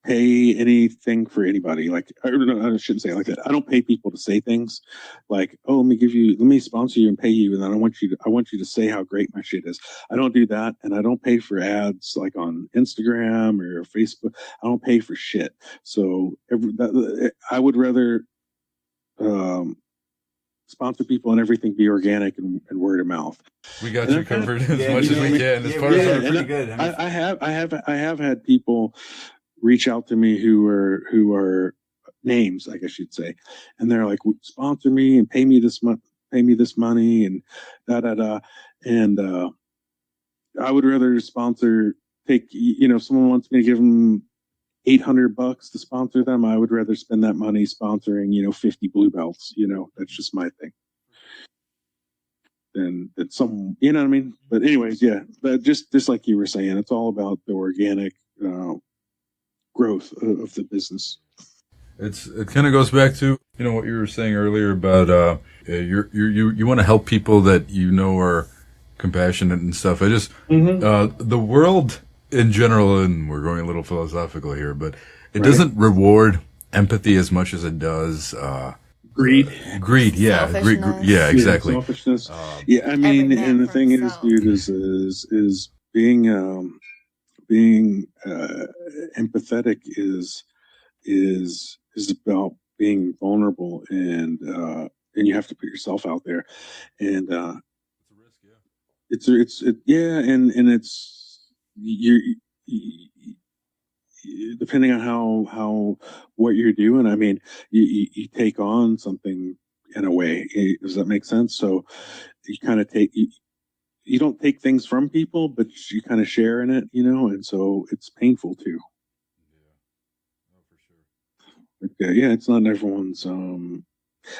pay anything for anybody. Like, I shouldn't say it like that. I don't pay people to say things like, "Oh, let me sponsor you and pay you," and then I want you to say how great my shit is. I don't do that, and I don't pay for ads like on Instagram or Facebook. I don't pay for shit. So I would rather sponsor people and everything be organic and word of mouth. We got you covered as much as we can. As far as pretty good. I have had people reach out to me who are names, I guess you'd say, and they're like, sponsor me and pay me this money and da. And I would rather take, if someone wants me to give them $800 to sponsor them, I would rather spend that money sponsoring 50 blue belts. That's just my thing. And it's some, you know what I mean? But anyways, yeah, but just like you were saying, it's all about the organic growth of the business. It kind of goes back to what you were saying earlier about you want to help people that are compassionate and stuff. I just the world in general, and we're going a little philosophical here, but it doesn't reward empathy as much as it does greed. Yeah, yeah, exactly. Selfishness. I mean, and the thing is, dude, is being empathetic is about being vulnerable, and you have to put yourself out there, and it's a risk, and it's you depending on how what you're doing. I mean, you take on something in a way. Does that make sense? So you kind of you don't take things from people, but you kind of share in it, and so it's painful too. Yeah, for sure. Yeah, it's not everyone's.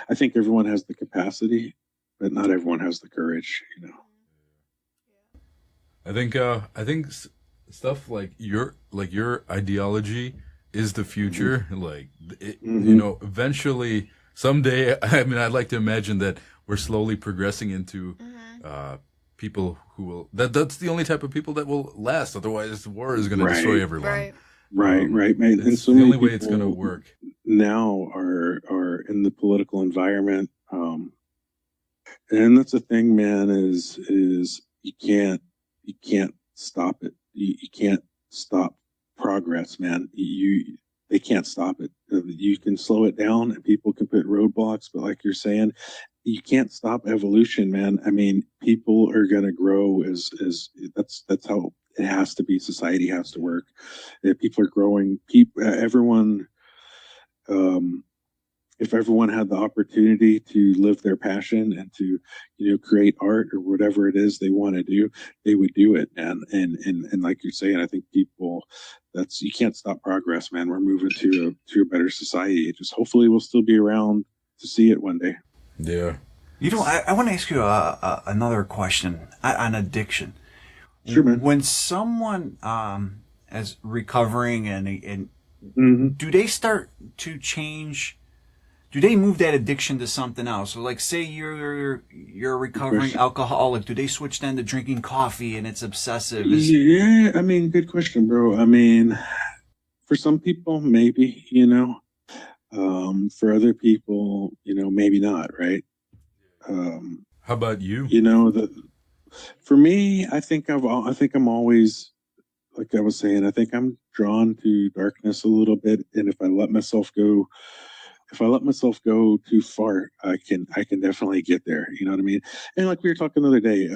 I think everyone has the capacity, but not everyone has the courage. I think stuff like your ideology is the future. Like eventually, someday. I mean, I'd like to imagine that we're slowly progressing into people who will. That's the only type of people that will last. Otherwise, war is going to destroy everyone. Right, man. And It's so the many only way it's going to work. Now are in the political environment, and that's the thing, man. Is you can't stop it. You can't stop progress, man. They can't stop it. You can slow it down, and people can put roadblocks, but like you're saying, you can't stop evolution, man. I mean, people are gonna grow as that's how it has to be. Society has to work. If people are growing, everyone. If everyone had the opportunity to live their passion and to create art or whatever it is they want to do, they would do it, man. And like you're saying, I think people, that's, you can't stop progress, man. We're moving to a better society. It just hopefully we'll still be around to see it one day. Yeah. I want to ask you another question on addiction. Sure, man. When someone is recovering and do they start to change? Do they move that addiction to something else? So, like, say you're a recovering alcoholic. Do they switch then to drinking coffee and it's obsessive? Yeah, I mean, good question, bro. I mean, for some people, maybe, for other people, maybe not, right? How about you? For me, I think I'm always, like I was saying, I think I'm drawn to darkness a little bit, and if I let myself go too far, I can definitely get there. You know what I mean? And like we were talking the other day,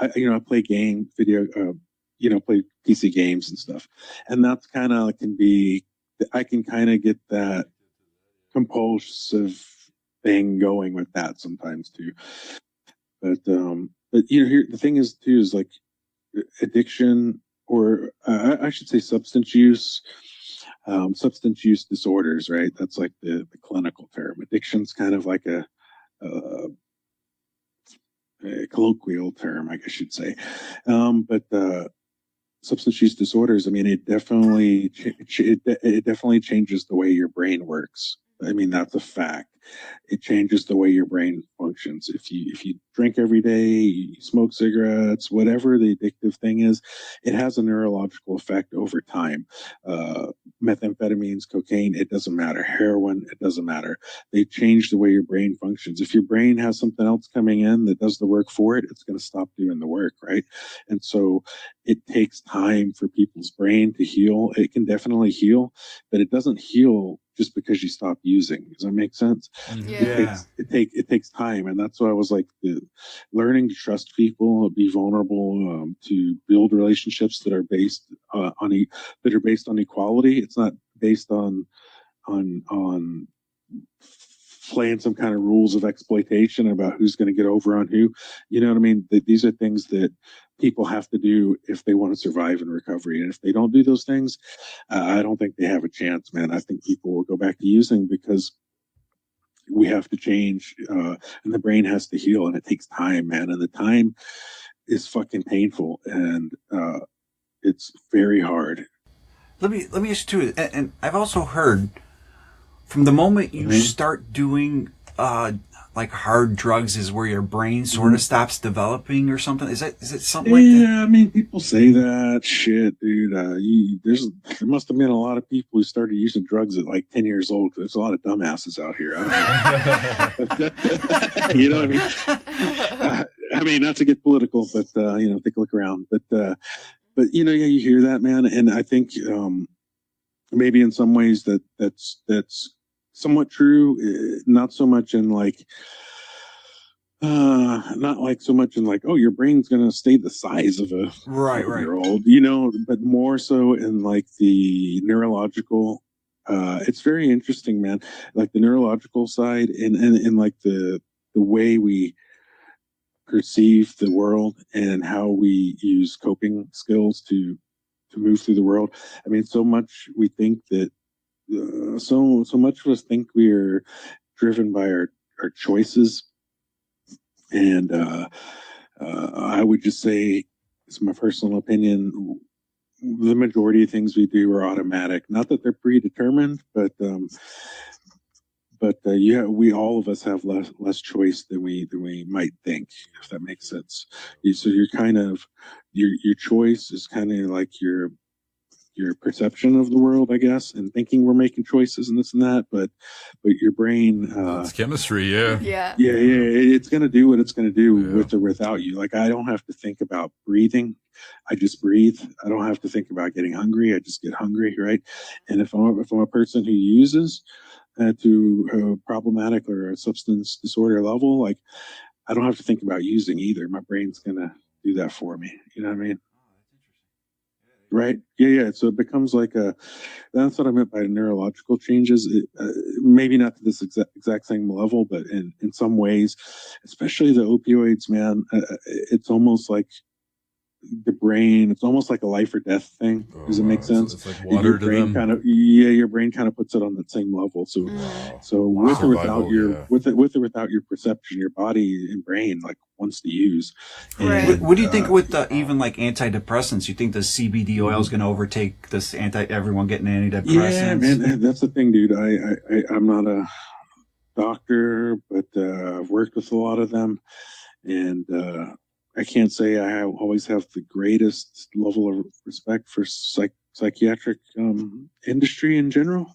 I play play PC games and stuff, and that's kind of I can kind of get that compulsive thing going with that sometimes too. But here the thing is too is like addiction, or I should say substance use disorders, right? That's like the clinical term. Addiction's kind of like a colloquial term, I guess you'd say. But substance use disorders, I mean, it definitely changes the way your brain works. I mean, that's a fact. It changes the way your brain functions. If you drink every day, you smoke cigarettes, whatever the addictive thing is, it has a neurological effect over time. Methamphetamines, cocaine, it doesn't matter. Heroin, it doesn't matter. They change the way your brain functions. If your brain has something else coming in that does the work for it, it's going to stop doing the work, right? And so it takes time for people's brain to heal. It can definitely heal, but it doesn't heal just because you stop using. Does that make sense? Yeah. It takes time, and that's why I was like, learning to trust people, be vulnerable, to build relationships that are based on equality. It's not based on playing some kind of rules of exploitation about who's going to get over on who. You know what I mean? These are things that people have to do if they want to survive in recovery. And if they don't do those things, I don't think they have a chance, man. I think people will go back to using because we have to change, and the brain has to heal, and it takes time, man. And the time is fucking painful, and it's very hard. Let me ask you too, and I've also heard from the moment you start doing like hard drugs is where your brain sort of stops developing or something. Is it something like that? Yeah, I mean, people say that shit, dude. There must have been a lot of people who started using drugs at like 10 years old. There's a lot of dumbasses out here. You know what I mean? I mean, not to get political, but take a look around. But yeah, you hear that, man, and I think maybe in some ways that's somewhat true. Not so much in like. Not like so much in like, oh, your brain's gonna stay the size of a year old, but more so in like the neurological. It's very interesting, man. Like the neurological side and like the way we perceive the world and how we use coping skills to move through the world. I mean, so much we think that so much of us think we're driven by our choices, and I would just say, it's my personal opinion, the majority of things we do are automatic. Not that they're predetermined, but we all of us have less choice than we might think, if that makes sense. So you're kind of your choice is kind of like your perception of the world, I guess, and thinking we're making choices and this and that, but your brain, it's chemistry, yeah. It's going to do what it's going to do with or without you. Like, I don't have to think about breathing. I just breathe. I don't have to think about getting hungry. I just get hungry, right? And if I'm a person who uses to a problematic or a substance disorder level, like, I don't have to think about using either. My brain's going to do that for me. You know what I mean? Right. Yeah. So it becomes like that's what I meant by neurological changes. Maybe not to this exact same level, but in some ways, especially the opioids, man, it's almost like the brain, it's almost like a life or death thing. Does it make sense? It's like water your brain to them. Your brain kind of puts it on that same level. So with or without with or without your perception, your body and brain like wants to use. Right. What do you think with even like antidepressants? You think the CBD oil is going to overtake this everyone getting antidepressants? Yeah, man, that's the thing, dude. I'm not a doctor, but I've worked with a lot of them, and I can't say I always have the greatest level of respect for psychiatric industry in general,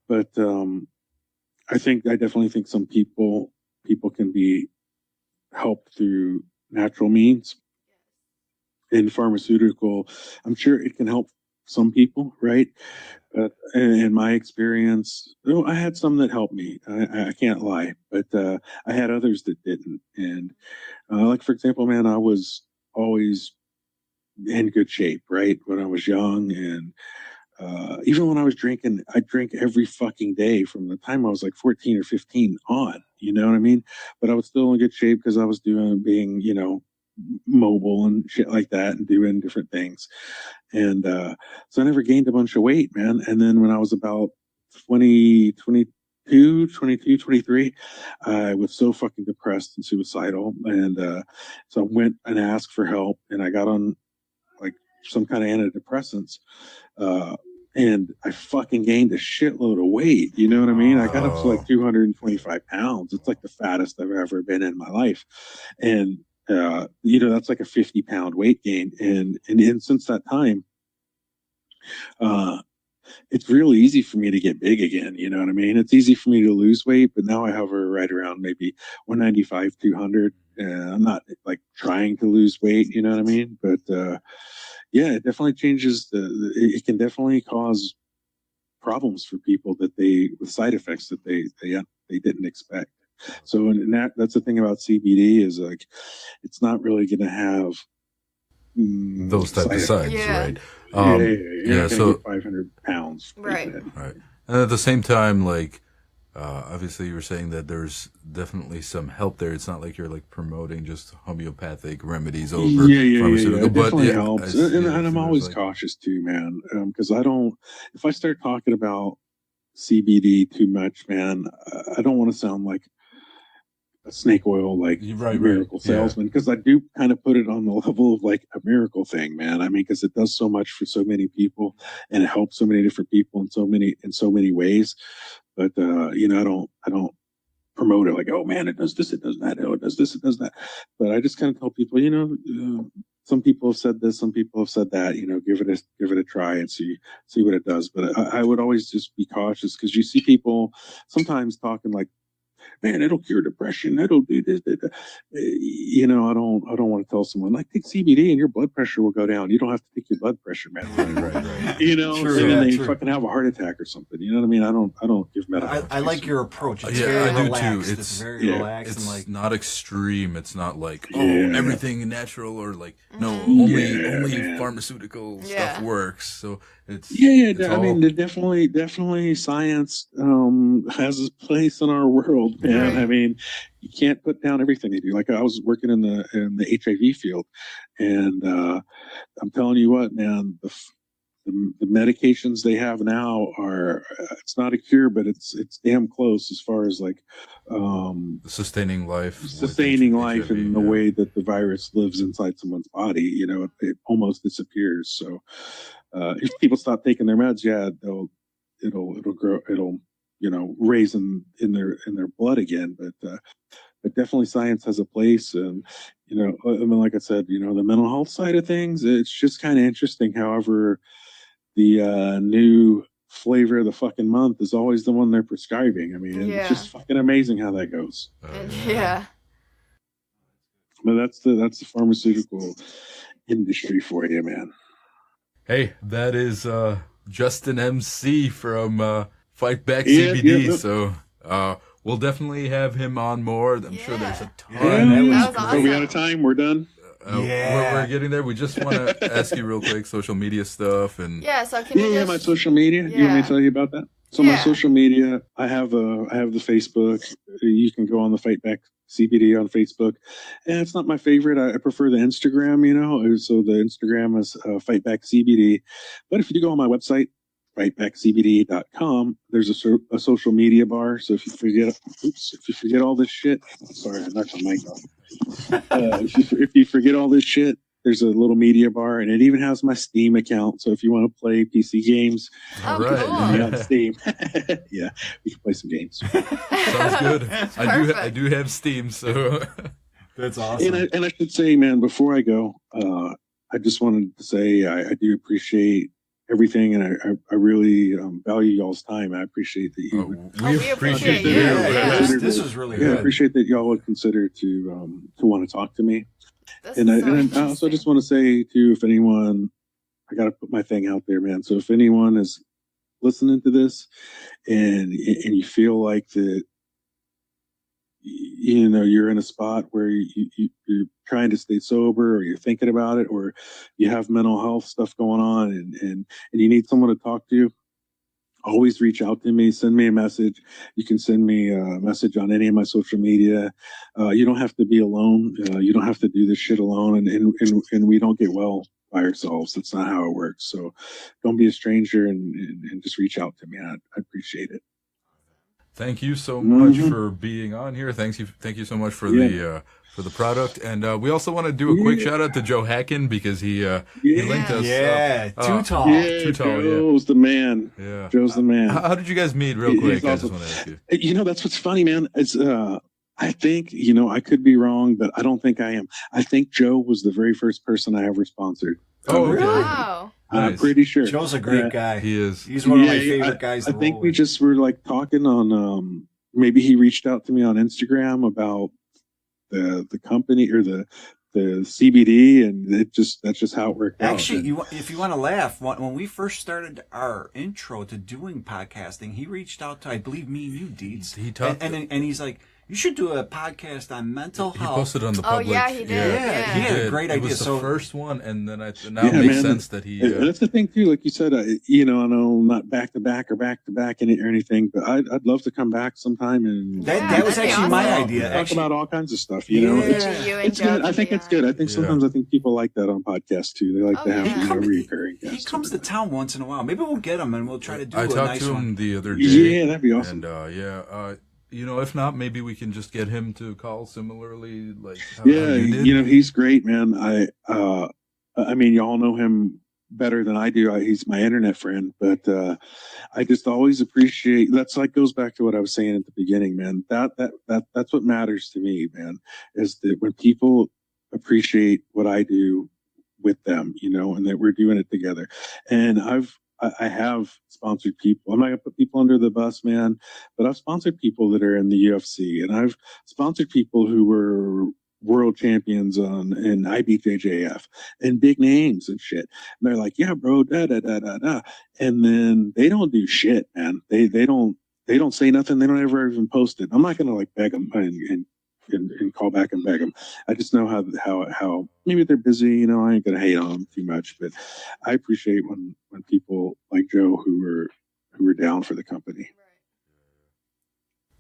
but I definitely think some people can be helped through natural means. In pharmaceutical, I'm sure it can help some people, right? But in my experience, I had some that helped me. I can't lie, but I had others that didn't. And like, for example, man, I was always in good shape, right? When I was young, and even when I was drinking, I drank every fucking day from the time I was like 14 or 15 on, you know what I mean? But I was still in good shape because I was being, mobile and shit like that and doing different things. And so I never gained a bunch of weight, man. And then when I was about 22, 23, I was so fucking depressed and suicidal. And so I went and asked for help, and I got on like some kind of antidepressants. And I fucking gained a shitload of weight. You know what I mean? I got up to like 225 pounds. It's like the fattest I've ever been in my life. And, that's like a 50-pound weight gain. And since that time, it's really easy for me to get big again. You know what I mean? It's easy for me to lose weight, but now I hover right around maybe 195, 200. I'm not like trying to lose weight. You know what I mean? But, yeah, it definitely changes it can definitely cause problems for people with side effects that they didn't expect. So, and that's the thing about CBD is like, it's not really going to have those type of sides, right? So 500 pounds, right? And at the same time, like, obviously you were saying that there's definitely some help there. It's not like you're like promoting just homeopathic remedies over pharmaceutical, it but definitely helps. And I'm always cautious too, man, because if I start talking about CBD too much, man, I don't want to sound like a snake oil miracle salesman, because I do kind of put it on the level of like a miracle thing, man. I mean, because it does so much for so many people, and it helps so many different people in so many ways. But I don't promote it like, oh man, it does this, it does that, oh, it does this, it does that. But I just kind of tell people, some people have said this, some people have said that. Give it a try and see what it does. But I would always just be cautious, because you see people sometimes talking like, man, it'll cure depression. It'll do this. I don't want to tell someone like, take CBD and your blood pressure will go down. You don't have to take your blood pressure medicine. Right. They fucking have a heart attack or something. You know what I mean? I don't give medical. I like your approach. It's very relaxed. I do too. It's very relaxed. It's and like not extreme. It's not like everything natural, or like only pharmaceutical stuff works. So it's I mean, definitely science has its place in our world. Man, I mean, you can't put down everything they do. Like, I was working in the HIV field, and I'm telling you what, man, the medications they have now are, it's not a cure, but it's damn close as far as like sustaining life HIV, in the way that the virus lives inside someone's body. You know, it almost disappears. So if people stop taking their meds, it'll grow, it'll, you know, raise in their blood again. But definitely science has a place. And, you know, I mean, like I said, you know, the mental health side of things, it's just kind of interesting. However, the new flavor of the fucking month is always the one they're prescribing. I mean, it's just fucking amazing how that goes. Yeah. But that's the pharmaceutical industry for you, man. Hey, that is Justin MC from FightBack CBD. So we'll definitely have him on more. I'm sure there's a ton. That was awesome. Are we out of time? We're done. We're getting there. We just want to ask you real quick, social media stuff and So can you my social media. You want me to tell you about that? So my social media, I have the Facebook. You can go on the FightBack CBD on Facebook, and it's not my favorite. I prefer the Instagram. You know, so the Instagram is FightBack CBD. But if you go on my website, FightBackCBD.com, there's a social media bar. So if you forget all this shit, sorry, I knocked my mic off. If you forget all this shit, there's a little media bar, and it even has my Steam account. So if you want to play PC games, all right, on Steam, yeah, we can play some games. Sounds good. I do have Steam, so that's awesome. And I should say, man, before I go, I just wanted to say I do appreciate everything, and I really value y'all's time. I appreciate that you. We appreciate you. This was really good. I appreciate that y'all would consider to want to talk to me. And I also just want to say too, if anyone, I got to put my thing out there, man. So if anyone is listening to this, and you feel like that, you know, you're in a spot where you're trying to stay sober, or you're thinking about it, or you have mental health stuff going on, and you need someone to talk to, always reach out to me. Send me a message. You can send me a message on any of my social media. You don't have to be alone. You don't have to do this shit alone, and we don't get well by ourselves. That's not how it works. So don't be a stranger, and just reach out to me. I appreciate it. Thank you so much for being on here. Thank you so much for the product. And we also want to do a quick shout out to Joe Heighten, because he linked us. Too tall. Joe's the man. Yeah, Joe's the man. How did you guys meet, real quick? Awesome. I just want to ask you. You know, that's what's funny, man. It's I think, you know, I could be wrong, but I don't think I am. I think Joe was the very first person I ever sponsored. Oh, really? Wow. I'm pretty sure. Joe's a great guy. He is. He's one of my favorite guys. I think we just were like talking on, maybe he reached out to me on Instagram about the company or the CBD, and that's just how it worked out. Actually, if you want to laugh, when we first started our intro to doing podcasting, he reached out to, I believe, me and you, Deeds. He talked, and he's like, you should do a podcast on mental health. He posted on the public. Oh, yeah, he did. Yeah. He had a great idea. It was the first one, and then it makes sense that he... that's the thing, too. Like you said, you know, I know not back-to-back or anything, but I'd love to come back sometime. And that was actually awesome. My idea. Talk about all kinds of stuff, you know? It's good. I think it's good. I think sometimes I think people like that on podcasts, too. They like to have recurring guests. He comes to town once in a while. Maybe we'll get him, and we'll try to do a nice one. I talked to him the other day. Yeah, that'd be awesome. And, you know, if not, maybe we can just get him to call similarly, like how you did. You know, he's great, man. I mean, y'all know him better than I do. He's my internet friend, but I just always appreciate. That's like goes back to what I was saying at the beginning, man. That's what matters to me, man. Is that when people appreciate what I do with them, you know, and that we're doing it together. And I have sponsored people. I'm not going to put people under the bus, man, but I've sponsored people that are in the UFC, and I've sponsored people who were world champions in IBJJF and big names and shit. And they're like, yeah, bro, da da da da da. And then they don't do shit, man. They don't say nothing. They don't ever even post it. I'm not going to like beg them and call back and beg them. I just know how maybe they're busy, you know. I ain't gonna hate on them too much, but I appreciate when people like Joe who are down for the company.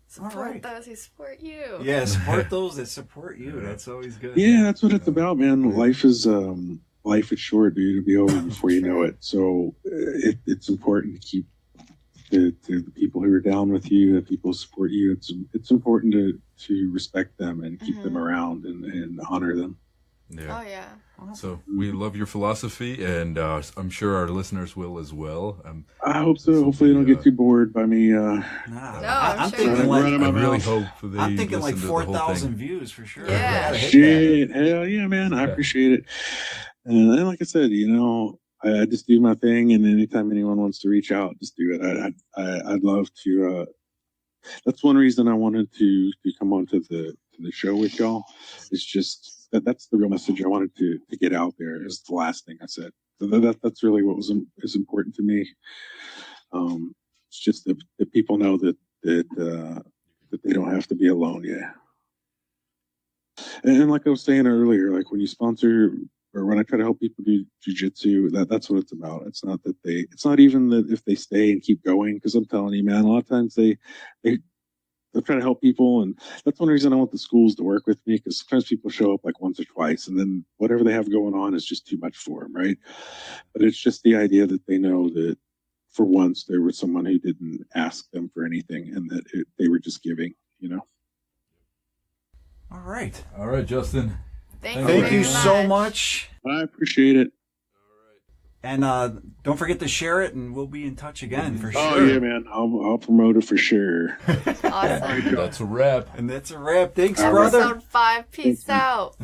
Support those who support you. Yeah, support those that support you. That's always good. Yeah, that's what it's about, man. Life is life is short, dude. It'll be over before you know it. So it's important to keep the people who are down with you, the people who support you. It's important to respect them and keep them around and honor them. Yeah. Oh yeah. So we love your philosophy, and I'm sure our listeners will as well. I hope so. Hopefully, they don't get too bored by me. I'm thinking sure. like, I really hope they I'm thinking like listen to the whole 4,000 thing. views for sure. Yeah. Shit, hell yeah, man! I appreciate it. And then, like I said, I just do my thing, and anytime anyone wants to reach out, just do it. I'd love to. That's one reason I wanted to come onto the show with y'all. It's just that's the real message I wanted to get out there. Is the last thing I said. So that's really what is important to me. It's just that people know that they don't have to be alone. Yeah. And like I was saying earlier, like when you sponsor or when I try to help people do jiu-jitsu, that's what it's about. It's not even that if they stay and keep going, because I'm telling you, man, a lot of times they'll try to help people, and that's one reason I want the schools to work with me, because sometimes people show up like once or twice, and then whatever they have going on is just too much for them, right? But it's just the idea that they know that for once there was someone who didn't ask them for anything, and that they were just giving, All right. All right, Justin. Thank you so much. I appreciate it. And don't forget to share it, and we'll be in touch again for sure. Oh yeah, man! I'll promote it for sure. Awesome. That's a wrap. And that's a wrap. Thanks, All brother. Episode 5. Peace out.